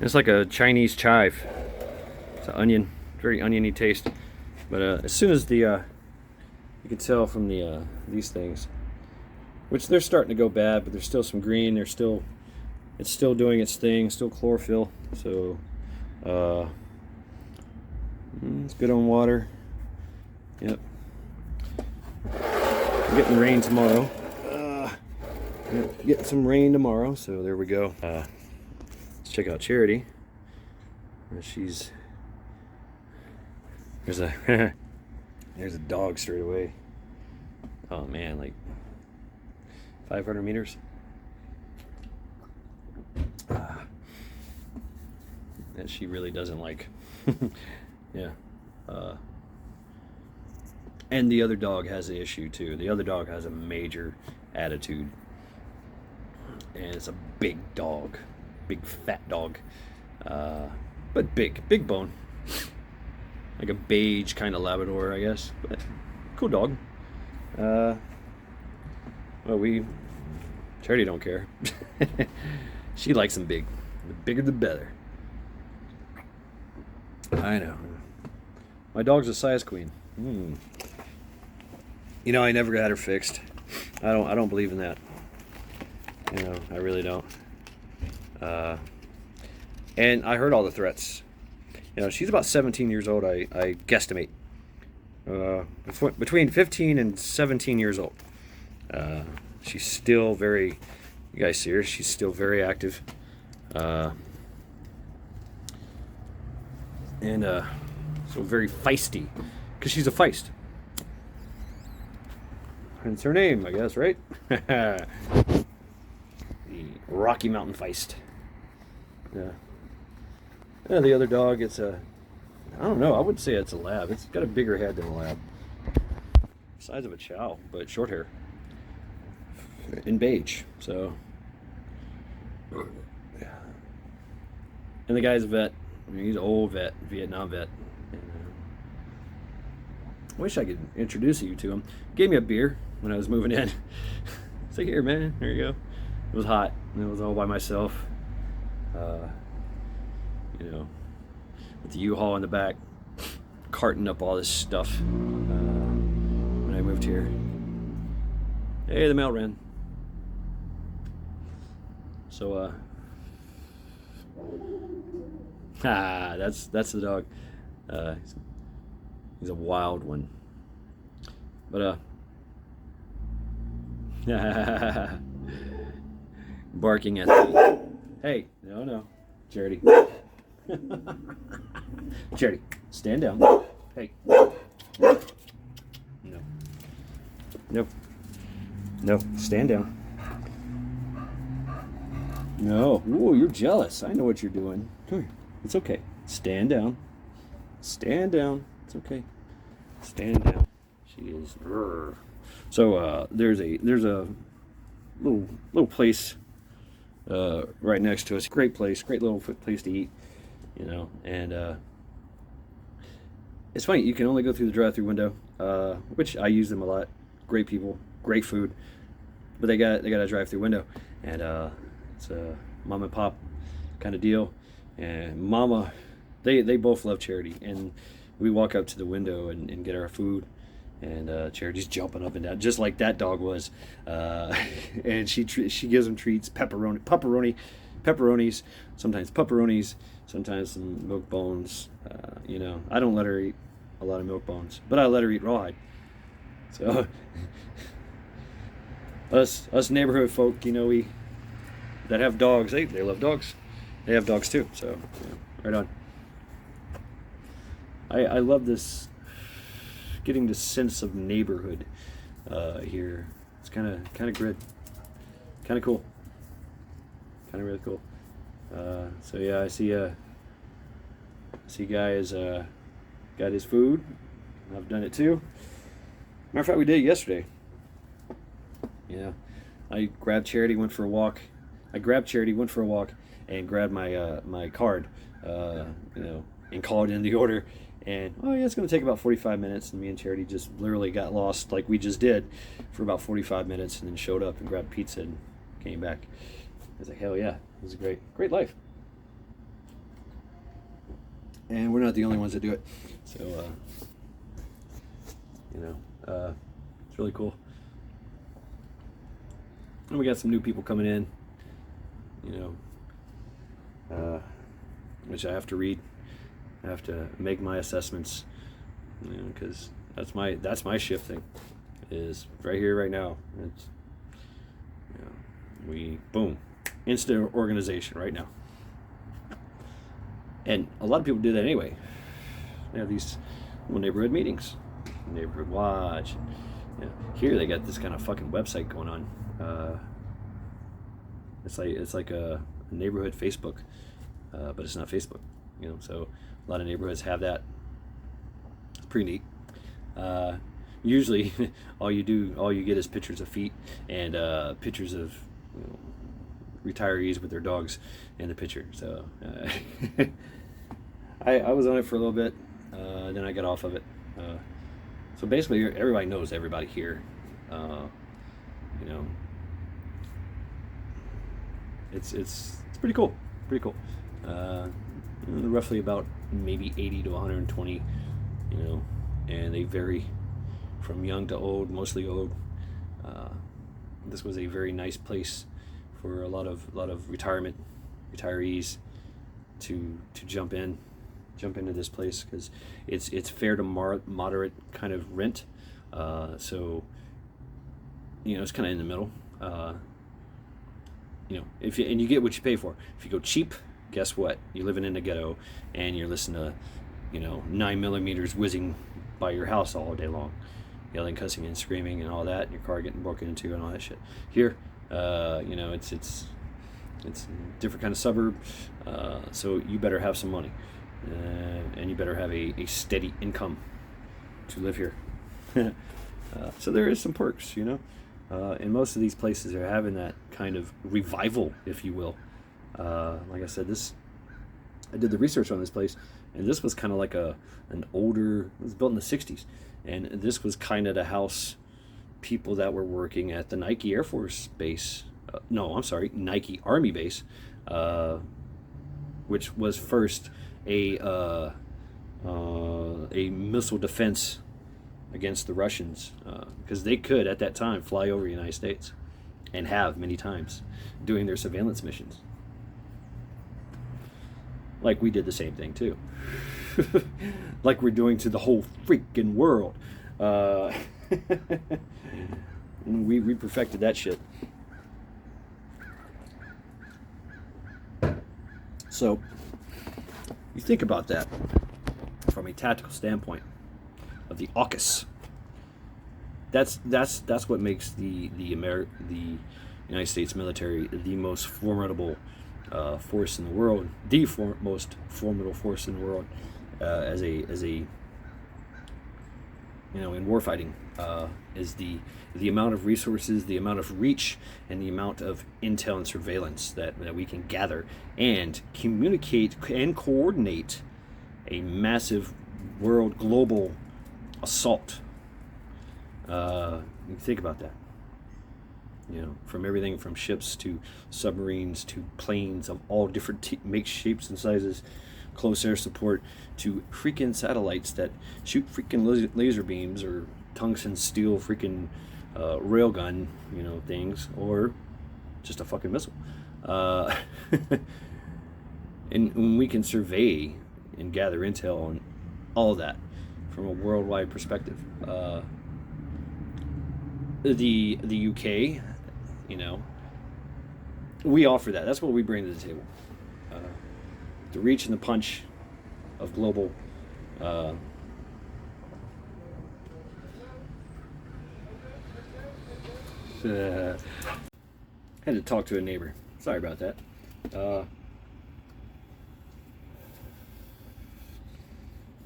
It's like a Chinese chive. It's an onion, very oniony taste. But as soon as you can tell from these things, which they're starting to go bad, but there's still some green. It's still doing its thing, still chlorophyll. So it's good on water. Yep. We're getting rain tomorrow. Yep, getting some rain tomorrow. So there we go. Let's check out Charity. There's a dog straight away. Oh man, like 500 meters. That she really doesn't like. Yeah. And the other dog has the issue too. The other dog has a major attitude. And it's a big dog. Big fat dog. But big bone. Like a beige kind of Labrador, I guess. But cool dog. Well, Charity don't care. She likes them big. The bigger the better. I know. My dog's a size queen. You know, I never had her fixed. I don't believe in that. You know, I really don't. And I heard all the threats. You know, she's about 17 years old, I guesstimate. Between 15 and 17 years old. She's still very, you guys see her, she's still very active. And so very feisty, because she's a feist. Hence her name, I guess, right? The Rocky Mountain Feist. Yeah. Yeah, the other dog, it's a, I don't know, I would say it's a lab. It's got a bigger head than a lab. Size of a chow, but short hair. In beige, so. And the guy's a vet. I mean, he's an old vet, Vietnam vet. And, I wish I could introduce you to him. Gave me a beer when I was moving in. It's like, here, man, there you go. It was hot, and it was all by myself. You know, with the U-Haul in the back, carting up all this stuff when I moved here. Hey, the mail ran. So, that's the dog. He's a wild one. But barking at me. Hey, no, Charity. Charity, stand down. Hey. No, stand down. No. Ooh, you're jealous. I know what you're doing. Come here. It's okay. Stand down. Stand down. It's okay. Stand down. She is. So there's a little place right next to us. Great place. Great little place to eat. You know, and it's funny. You can only go through the drive-through window, which I use them a lot. Great people, great food, but they got a drive-through window, and it's a mom and pop kind of deal. And Mama, they both love Charity, and we walk up to the window and get our food, and Charity's jumping up and down just like that dog was, and she gives them treats, pepperonis, sometimes pepperonis, sometimes some milk bones. You know, I don't let her eat a lot of milk bones, but I let her eat rawhide. So us neighborhood folk, you know, that have dogs, they love dogs. They have dogs too, so yeah, right on. I love this, getting this sense of neighborhood here. It's kind of good, kind of cool, kind of really cool. So yeah, I see guy has got his food. I've done it too. Matter of fact, we did it yesterday. Yeah, I grabbed Charity, went for a walk. And grabbed my card, you know, and called in the order. And oh yeah, it's going to take about 45 minutes. And me and Charity just literally got lost like we just did for about 45 minutes, and then showed up and grabbed pizza and came back. I was like, hell yeah, it was a great life. And we're not the only ones that do it. So, you know, it's really cool. And we got some new people coming in, you know, which I have to read. I have to make my assessments, you know, because that's my shift thing, is right here, right now. It's, you know, we boom, instant organization right now. And a lot of people do that anyway. They have these little neighborhood meetings, neighborhood watch. You know, here they got this kind of fucking website going on. It's like a neighborhood Facebook, but it's not Facebook. You know, so a lot of neighborhoods have that. It's pretty neat. Usually, all you get is pictures of feet and pictures of, you know, retirees with their dogs in the picture. So I was on it for a little bit, then I got off of it. So basically, everybody knows everybody here. You know, it's pretty cool. Roughly about maybe 80 to 120, you know, and they vary from young to old, mostly old. This was a very nice place for a lot of retirement retirees to jump into this place, because it's fair to moderate kind of rent. So it's kind of in the middle. If you get what you pay for. If you go cheap, guess what? You're living in a ghetto and you're listening to 9mm whizzing by your house all day long, yelling, cussing, and screaming, and all that, and your car getting broken into, and all that shit. Here, it's a different kind of suburb, so you better have some money, and you better have a steady income to live here. So there is some perks, and most of these places are having that kind of revival, if you will. Like I said, I did the research on this place, and this was kind of like an older, it was built in the 60s, and this was kind of the house people that were working at the Nike Air Force base, Nike Army base, which was first a missile defense against the Russians, because they could at that time fly over the United States, and have many times, doing their surveillance missions. Like we did the same thing too. Like we're doing to the whole freaking world. We perfected that shit. So you think about that from a tactical standpoint of the AUKUS. That's what makes the United States military the most formidable force in the world, the most formidable force in the world, as a in warfighting, is the amount of resources, the amount of reach, and the amount of intel and surveillance that we can gather and communicate and coordinate a massive world global assault. You think about that. From everything from ships to submarines to planes of all different makes, shapes, and sizes, close air support, to freaking satellites that shoot freaking laser beams or tungsten steel freaking railgun, things, or just a fucking missile. And when we can survey and gather intel on all that from a worldwide perspective, the UK, we offer that. That's what we bring to the table. The reach and the punch of global. Had to talk to a neighbor. Sorry about that.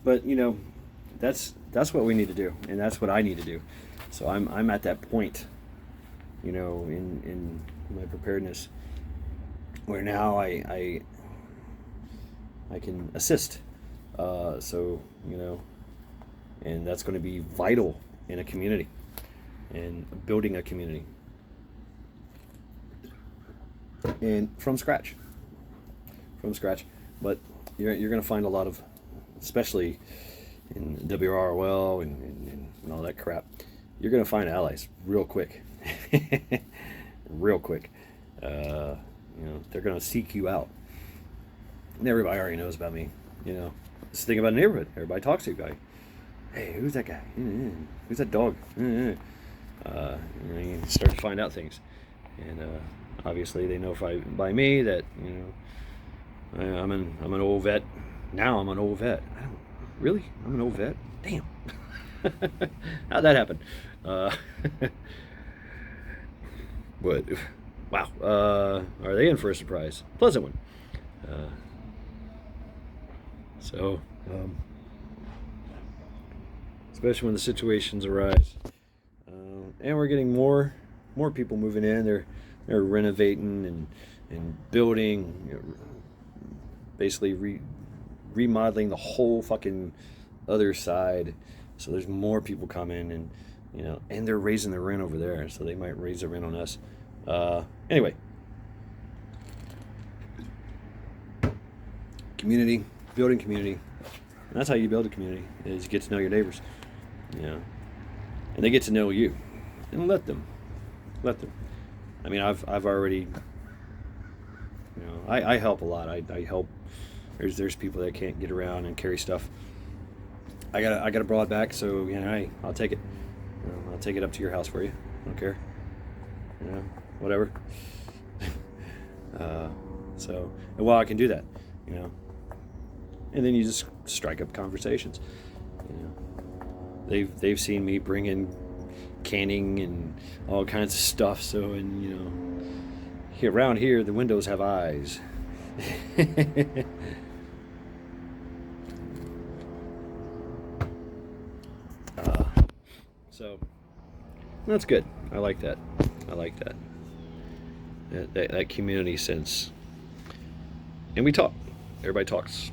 But that's what we need to do, and that's what I need to do. So I'm at that point, in my preparedness, where now I can assist. And that's going to be vital in a community and building a community, and from scratch. But you're going to find a lot of, especially in WROL and all that crap, you're going to find allies real quick. Real quick. They're going to seek you out. And everybody already knows about me. Just think about a neighborhood. Everybody talks to you, guy. Hey, who's that guy? Who's that dog? You start to find out things. And obviously they know by me that, I'm an old vet. Now I'm an old vet. I'm an old vet? Damn. How'd that happen? But wow, are they in for a surprise? Pleasant one. Especially when the situations arise, and we're getting more people moving in. They're renovating and building, basically remodeling the whole fucking other side. So there's more people coming, and and they're raising the rent over there, so they might raise the rent on us. Anyway, building community, and that's how you build a community, is you get to know your neighbors, and they get to know you, and let them. I mean, I've already You know, I help a lot. I help. There's people that can't get around and carry stuff. I got a broad back, so you know, hey, I'll take it. You know, I'll take it up to your house for you. I don't care. You know, whatever. So, and while I can do that, you know, and then you just strike up conversations. You know, they've seen me bring in canning and all kinds of stuff. So, and you know, around here the windows have eyes. So that's good. I like that. I like that. That community sense. And we talk. Everybody talks.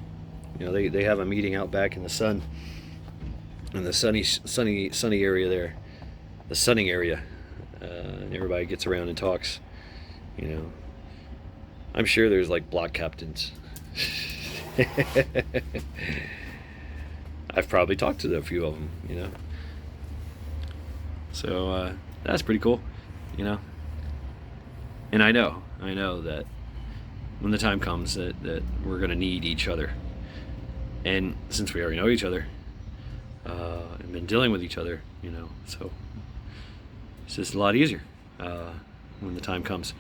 You know, they have a meeting out back in the sun, in the sunny area there, the sunning area, and everybody gets around and talks. You know, I'm sure there's like block captains. I've probably talked to a few of them. You know. So that's pretty cool, you know. And I know that when the time comes that we're gonna need each other. And since we already know each other, and been dealing with each other, you know, so it's just a lot easier when the time comes.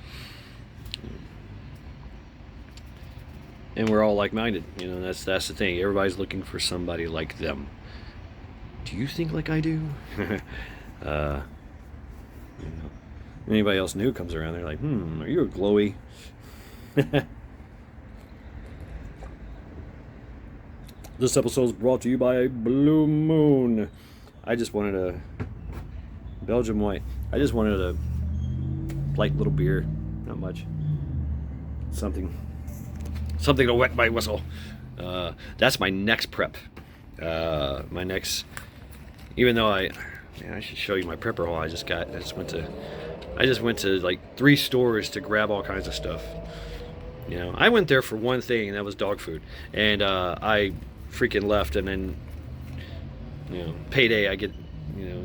And we're all like-minded, you know. That's the thing. Everybody's looking for somebody like them. Do you think like I do? You know, anybody else new comes around, they're like, are you a glowy? This episode is brought to you by Blue Moon. I just wanted a Belgian white. I just wanted a light little beer, not much. Something to wet my whistle. That's my next prep. My next, even though I should show you my prepper haul. I just went to like 3 stores to grab all kinds of stuff. You know, I went there for one thing, and that was dog food. And I freaking left, and then, you know, payday, I get, you know,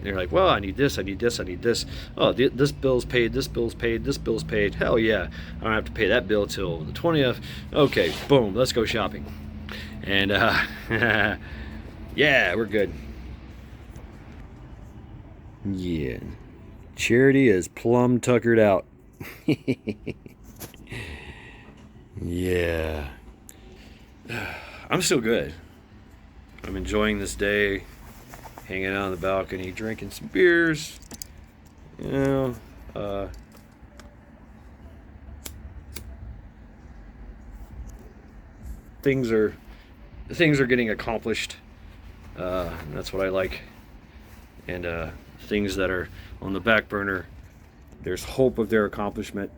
they're like, well, I need this, I need this, I need this. Oh, this bill's paid, this bill's paid, this bill's paid. Hell yeah, I don't have to pay that bill till the 20th. Okay, boom, let's go shopping. And yeah, we're good. Yeah, Charity is plumb tuckered out. Yeah, I'm still good. I'm enjoying this day, hanging out on the balcony, drinking some beers. You know, things are getting accomplished. That's what I like. And things that are on the back burner, there's hope of their accomplishment.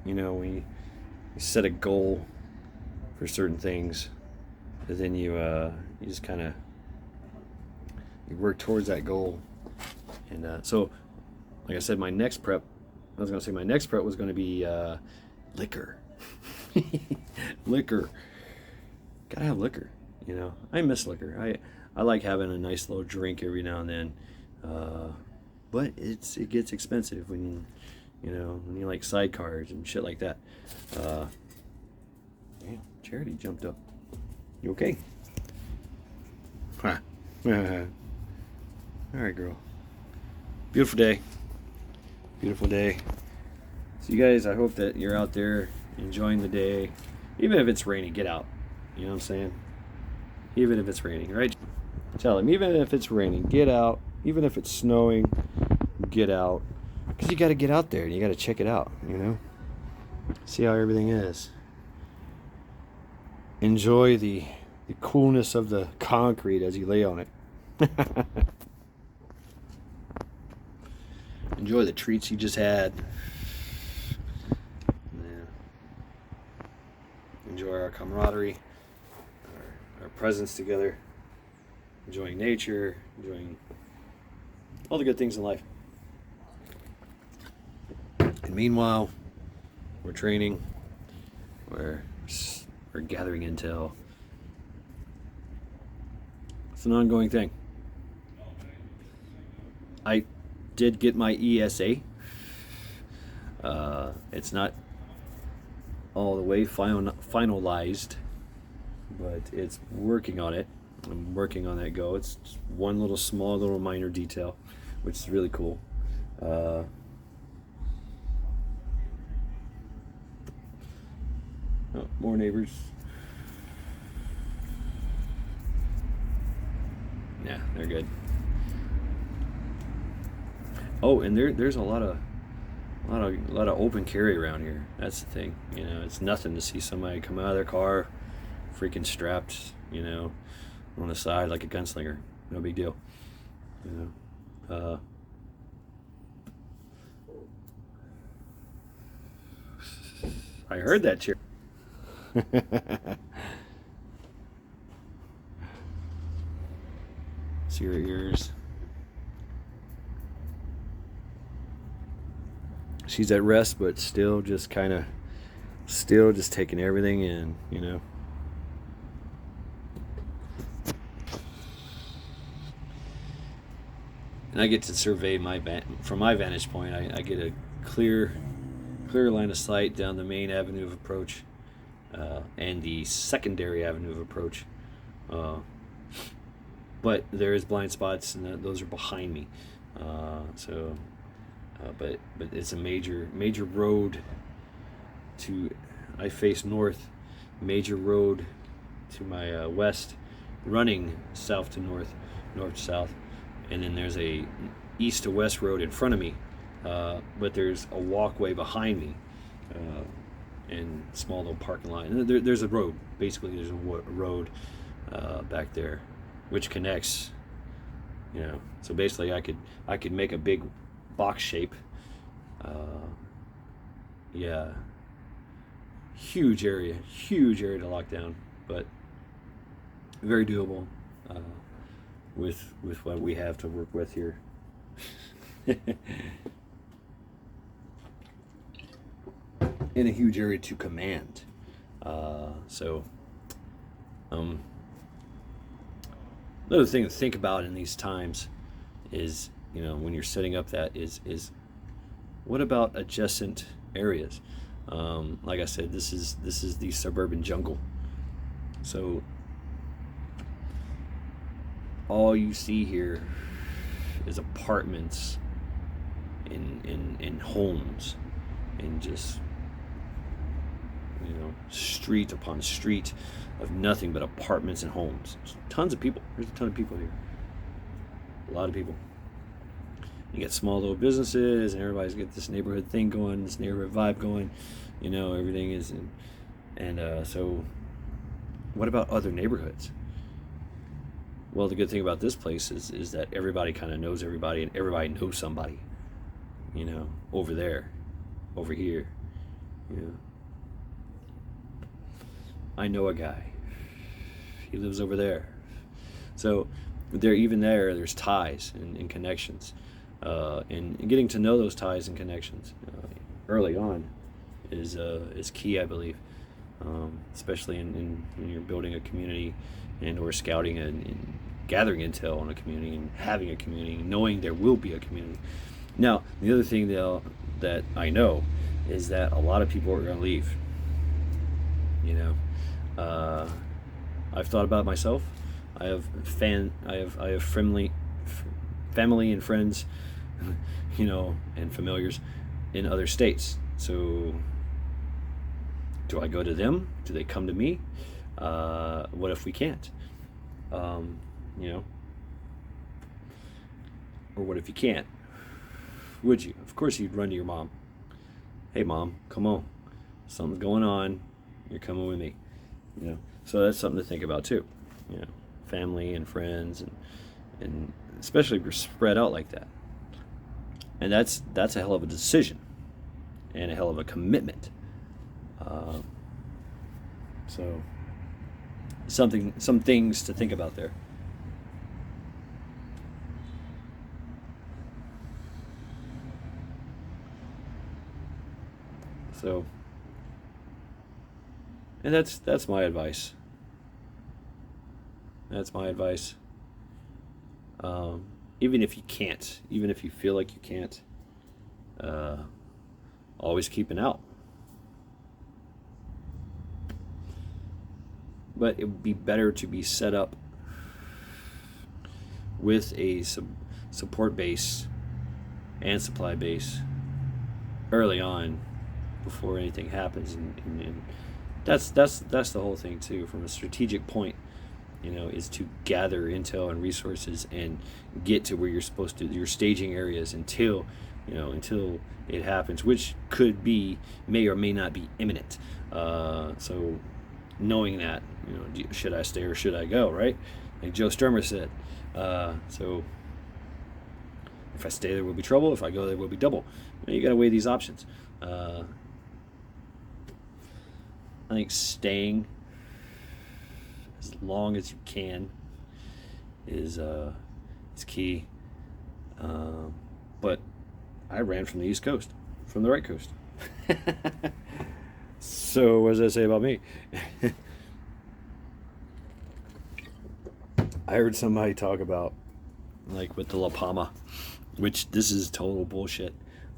You know, we set a goal for certain things, and then you just kind of work towards that goal. And so, like I said, my next prep was going to be liquor. Liquor. Gotta have liquor. You know, I miss liquor. I like having a nice little drink every now and then. But it gets expensive when you like sidecars and shit like that. Damn, Charity jumped up. You okay? Huh. All right, girl. Beautiful day. Beautiful day. So you guys, I hope that you're out there enjoying the day. Even if it's raining, get out. You know what I'm saying? Even if it's raining, right? Tell him, even if it's raining, get out. Even if it's snowing, get out. Because you got to get out there and you got to check it out, you know? See how everything is. Enjoy the coolness of the concrete as you lay on it. Enjoy the treats you just had. Yeah. Enjoy our camaraderie, our presence together. Enjoying nature, enjoying all the good things in life. And meanwhile, we're training, we're gathering intel. It's an ongoing thing. I did get my ESA. It's not all the way finalized, but it's working on it. I'm working on that go. It's just one little small little minor detail, which is really cool. Uh, oh, more neighbors. Yeah, they're good. Oh, and there's a lot of open carry around here. That's the thing. You know, it's nothing to see somebody come out of their car, freaking strapped, you know, on the side like a gunslinger. No big deal. You know. I heard that cheer. See your ears. She's at rest, but still just kind of, still just taking everything in, you know. And I get to survey from my vantage point. I get a clear line of sight down the main avenue of approach, and the secondary avenue of approach. But there is blind spots, and those are behind me. But it's a major road to. I face north, major road to my west, running south to north, north to south, and then there's a east to west road in front of me, but there's a walkway behind me, and small little parking lot. And there's a road. Basically, there's a road back there, which connects. You know, so basically, I could make a big box shape. Yeah, huge area to lock down, but very doable with what we have to work with here. In a huge area to command. Another thing to think about in these times is, you know, when you're setting up that is what about adjacent areas? Like I said, this is the suburban jungle. So all you see here is apartments in homes, and just, you know, street upon street of nothing but apartments and homes. Tons of people. There's a ton of people here. A lot of people. You get small little businesses, and everybody's got this neighborhood thing going, this neighborhood vibe going. You know, everything is, so what about other neighborhoods? Well, the good thing about this place is that everybody kind of knows everybody, and everybody knows somebody. You know, over there, over here. You know, I know a guy. He lives over there. So there's ties and connections, and getting to know those ties and connections early on is key, I believe, especially in when you're building a community and or scouting and gathering intel on a community and having a community, knowing there will be a community. Now, the other thing that I know is that a lot of people are going to leave. You know, I've thought about myself. I have family and friends, you know, and familiars in other states. So, do I go to them? Do they come to me? What if we can't? You know, or what if you can't? Would you? Of course, you'd run to your mom. Hey, mom, come on. Something's going on. You're coming with me. You know, so that's something to think about too. You know, family and friends, and especially if you're spread out like that. And that's a hell of a decision, and a hell of a commitment. So some things to think about there. So, and that's my advice. That's my advice. Even if you can't, even if you feel like you can't, always keep an out. but it would be better to be set up with a support base and supply base early on before anything happens, and that's the whole thing too. From a strategic point, is to gather intel and resources and get to where you're supposed to, your staging areas, until it happens, which may or may not be imminent. So knowing that, should I stay or should I go, right? Like Joe Sturmer said. So if I stay, there will be trouble. If I go, there will be double. You got to weigh these options. I think staying as long as you can is key. But I ran from the East Coast, from the right coast. So what does that say about me? I heard somebody talk about, like, with the La Palma, which this is total bullshit,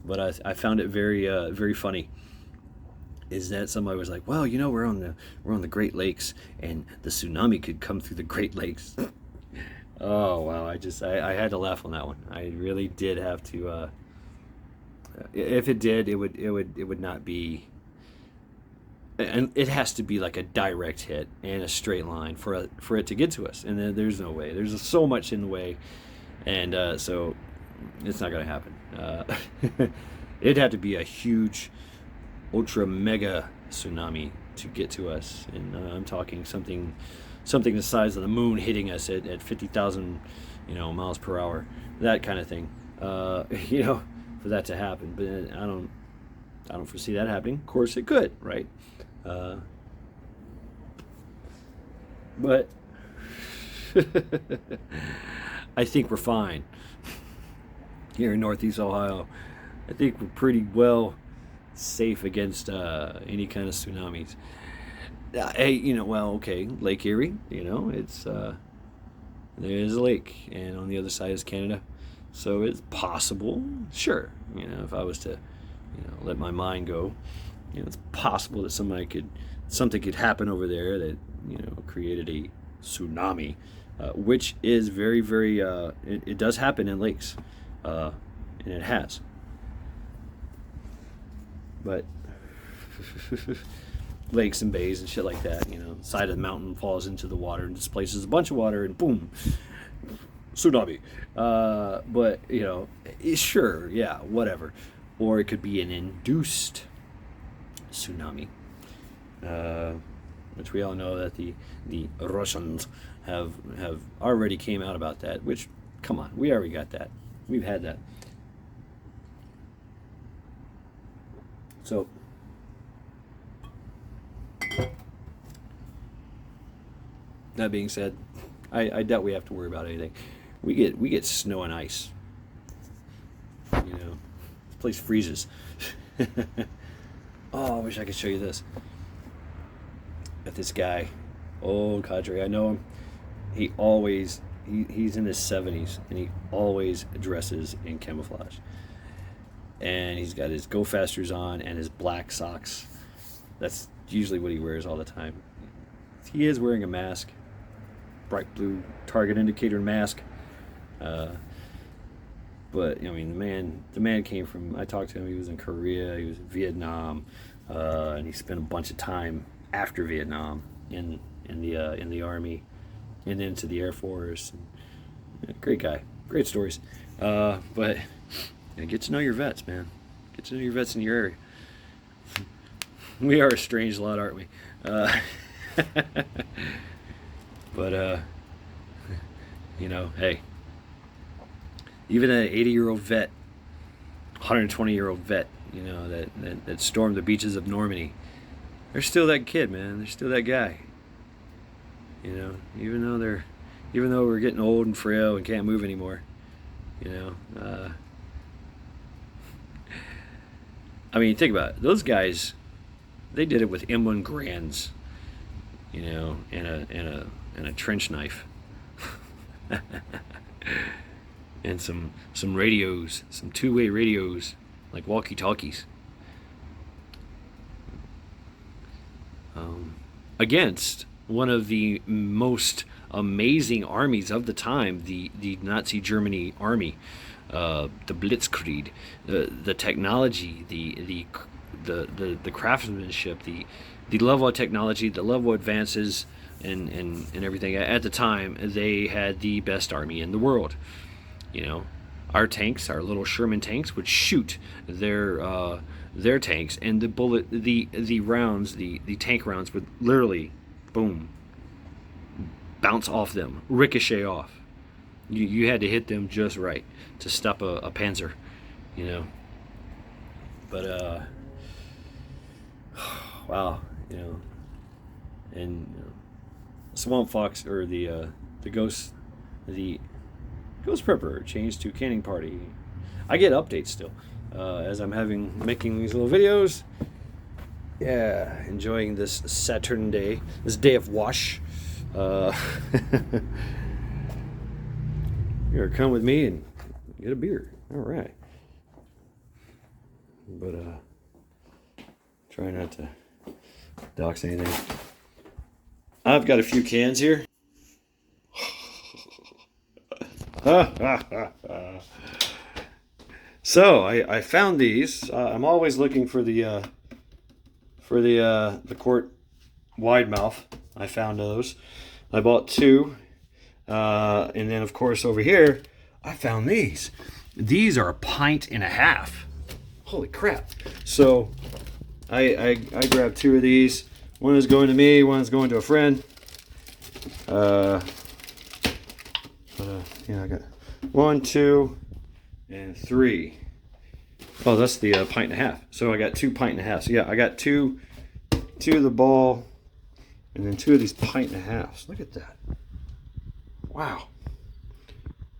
but I found it very very funny. Is that somebody was like, well, we're on the Great Lakes, and the tsunami could come through the Great Lakes. Oh wow! I had to laugh on that one. I really did have to. If it did, it would not be. And it has to be like a direct hit and a straight line for it to get to us, and then there's no way. There's so much in the way, and so it's not going to happen. It'd have to be a huge, ultra mega tsunami to get to us, and I'm talking something the size of the moon hitting us at 50,000 miles per hour, that kind of thing. For that to happen, but I don't foresee that happening. Of course, it could, right? But I think we're fine here in Northeast Ohio. I think we're pretty well safe against any kind of tsunamis. Hey, okay, Lake Erie, it's there's a lake, and on the other side is Canada, so it's possible. Sure, if I was to, let my mind go, it's possible that something could happen over there that created a tsunami, which is very, very. It does happen in lakes, and it has. But lakes and bays and shit like that, side of the mountain falls into the water and displaces a bunch of water, and boom, tsunami. But sure, yeah, whatever. Or it could be an induced tsunami, which we all know that the Russians have already came out about that. Which, come on, we already got that. We've had that. So that being said, I doubt we have to worry about anything. We get snow and ice. This place freezes. Oh, I wish I could show you this. Got this guy, old cadre. I know him. He's in his 70s, and he always dresses in camouflage. And he's got his Go Fasters on and his black socks. That's usually what he wears all the time. He is wearing a mask, bright blue target indicator mask. But I mean, the man came from. I talked to him. He was in Korea. He was in Vietnam, and he spent a bunch of time after Vietnam in the Army, and into the Air Force. And, great guy, great stories. But get to know your vets, man. Get to know your vets in your area. We are a strange lot, aren't we? But hey. Even an 80-year-old vet, 120-year-old vet, that stormed the beaches of Normandy, they're still that kid, man. They're still that guy. Even though we're getting old and frail and can't move anymore. I mean, think about it. Those guys, they did it with M1 Grands, and a trench knife. And some radios, some two-way radios, like walkie-talkies. Against one of the most amazing armies of the time, the Nazi Germany army, the Blitzkrieg, the technology, the craftsmanship, the level of technology, the level of advances, and everything. At the time, they had the best army in the world. You know, our tanks, our little Sherman tanks, would shoot their tanks, and the rounds, the tank rounds would literally, boom, bounce off them, ricochet off. You had to hit them just right to stop a Panzer, you know. But wow, you know, and Swamp Fox, or the Ghost Prepper changed to Canning Party. I get updates still as I'm making these little videos. Yeah, enjoying this Saturn day, this day of wash. You're gonna come with me and get a beer. All right. But try not to dox anything. I've got a few cans here. So I found these. I'm always looking for the quart wide mouth. I found those. I bought two, and then of course over here I found these. These are 1.5 pints. Holy crap! So I grabbed two of these. One is going to me. One is going to a friend. Yeah, I got 1, 2, and 3. Oh, that's the 1.5 pints. So I got 2.5 pints. So yeah, I got two of the ball, and then 2 of these 1.5 pints. Look at that. Wow.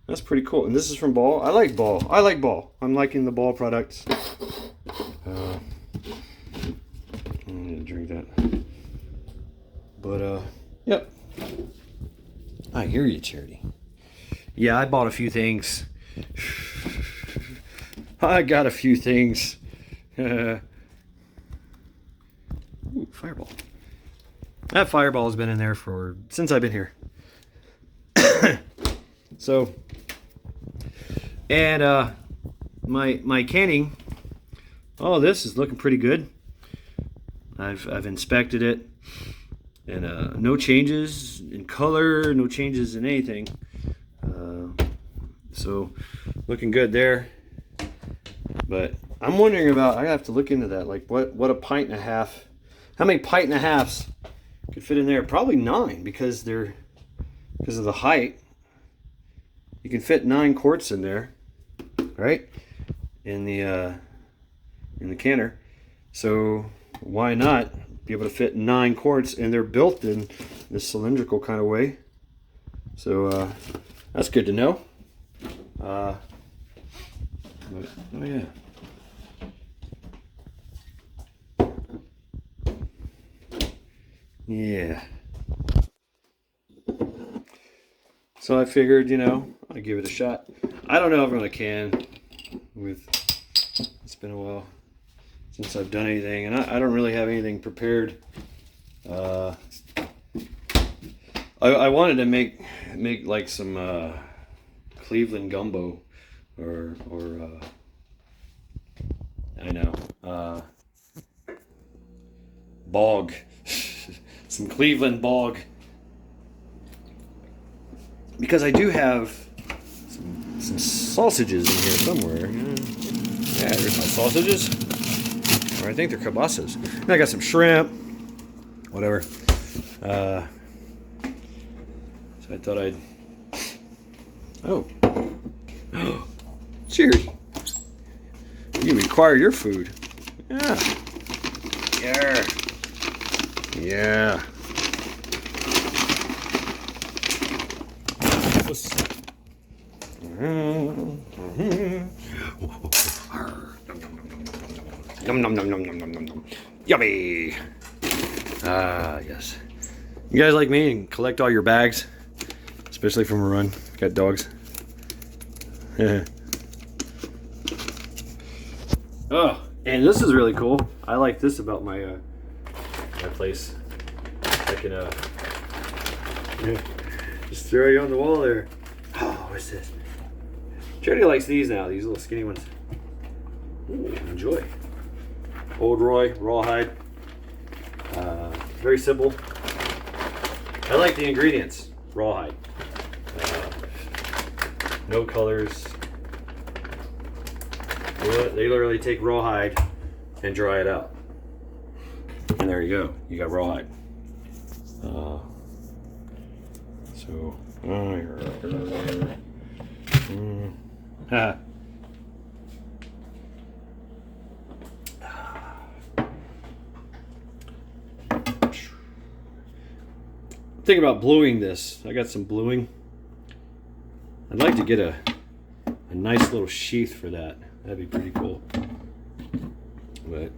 That's pretty cool. And this is from Ball. I like Ball. I'm liking the Ball products. I'm gonna drink that. But yep. I hear you, Charity. Yeah, I bought a few things. I got a few things. Ooh, Fireball. That Fireball has been in there since I've been here. So, and my canning. Oh, this is looking pretty good. I've inspected it, and no changes in color, no changes in anything. So, looking good there. But I'm wondering about. I have to look into that. Like what a 1.5 pints. How many 1.5 pints could fit in there? Probably 9 because of the height. You can fit 9 quarts in there, right? In the canner. So why not be able to fit 9 quarts? And they're built in this cylindrical kind of way. So that's good to know. Oh yeah. Yeah. So I figured, I'd give it a shot. I don't know if I'm gonna can it's been a while since I've done anything, and I don't really have anything prepared. I wanted to make like some Cleveland gumbo or I know bog. Some Cleveland bog, because I do have some sausages in here somewhere. Yeah, there's my sausages, or I think they're kielbasa's. And I got some shrimp, whatever. So I thought I'd. Oh, cheers! You require your food. Yeah. Yeah. Yeah. Nom nom nom nom nom nom nom nom. Yummy. Ah, yes. You guys like me and collect all your bags, especially from a run. Got dogs. Oh, and this is really cool. I like this about my place. I can Just throw you on the wall there. Oh, what's this? Charity likes these now, these little skinny ones. Ooh, enjoy. Old Roy, rawhide. Very simple. I like the ingredients. Rawhide. No colors. They literally take rawhide and dry it out. And there you go. You got rawhide. Thinking about bluing this. I got some bluing. I'd like to get a nice little sheath for that. That'd be pretty cool. But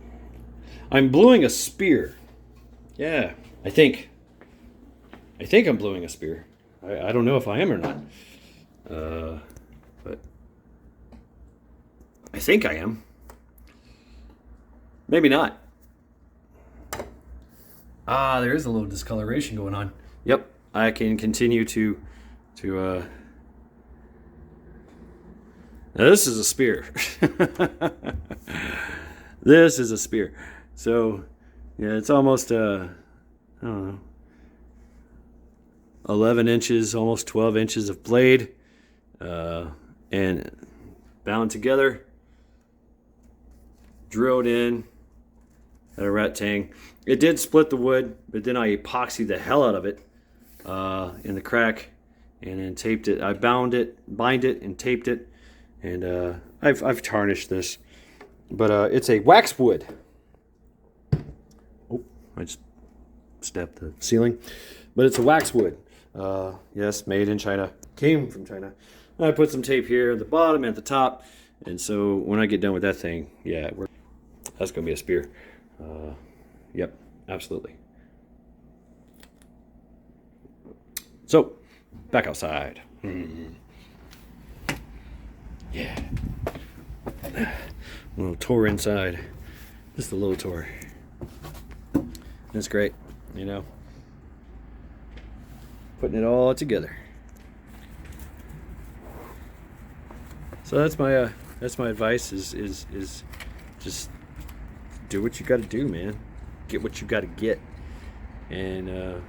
I'm bluing a spear. Yeah, I think I'm bluing a spear. I don't know if I am or not. But I think I am. Maybe not. Ah, there is a little discoloration going on. Yep, I can continue to now this is a spear. This is a spear. So, yeah, it's almost, I don't know, 11 inches, almost 12 inches of blade, and bound together, drilled in at a rat tang. It did split the wood, but then I epoxied the hell out of it in the crack, and then taped it. I bind it, and taped it, and I've tarnished this, but it's a waxwood. Oh, I just stepped the ceiling, but it's a waxwood. Yes, made in China, came from China. I put some tape here at the bottom and at the top, and so when I get done with that thing, yeah, that's gonna be a spear. Yep, absolutely. So, back outside. Yeah. A little tour inside. Just a little tour. That's great, you know. Putting it all together. So that's my advice is just do what you got to do, man. Get what you got to get, and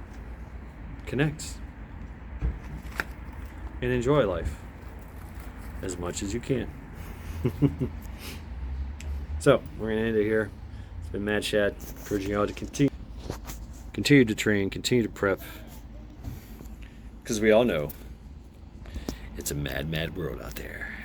connect and enjoy life as much as you can. So we're gonna end it here. It's been Mad Shad, encouraging y'all to continue to train, continue to prep, because we all know it's a mad world out there.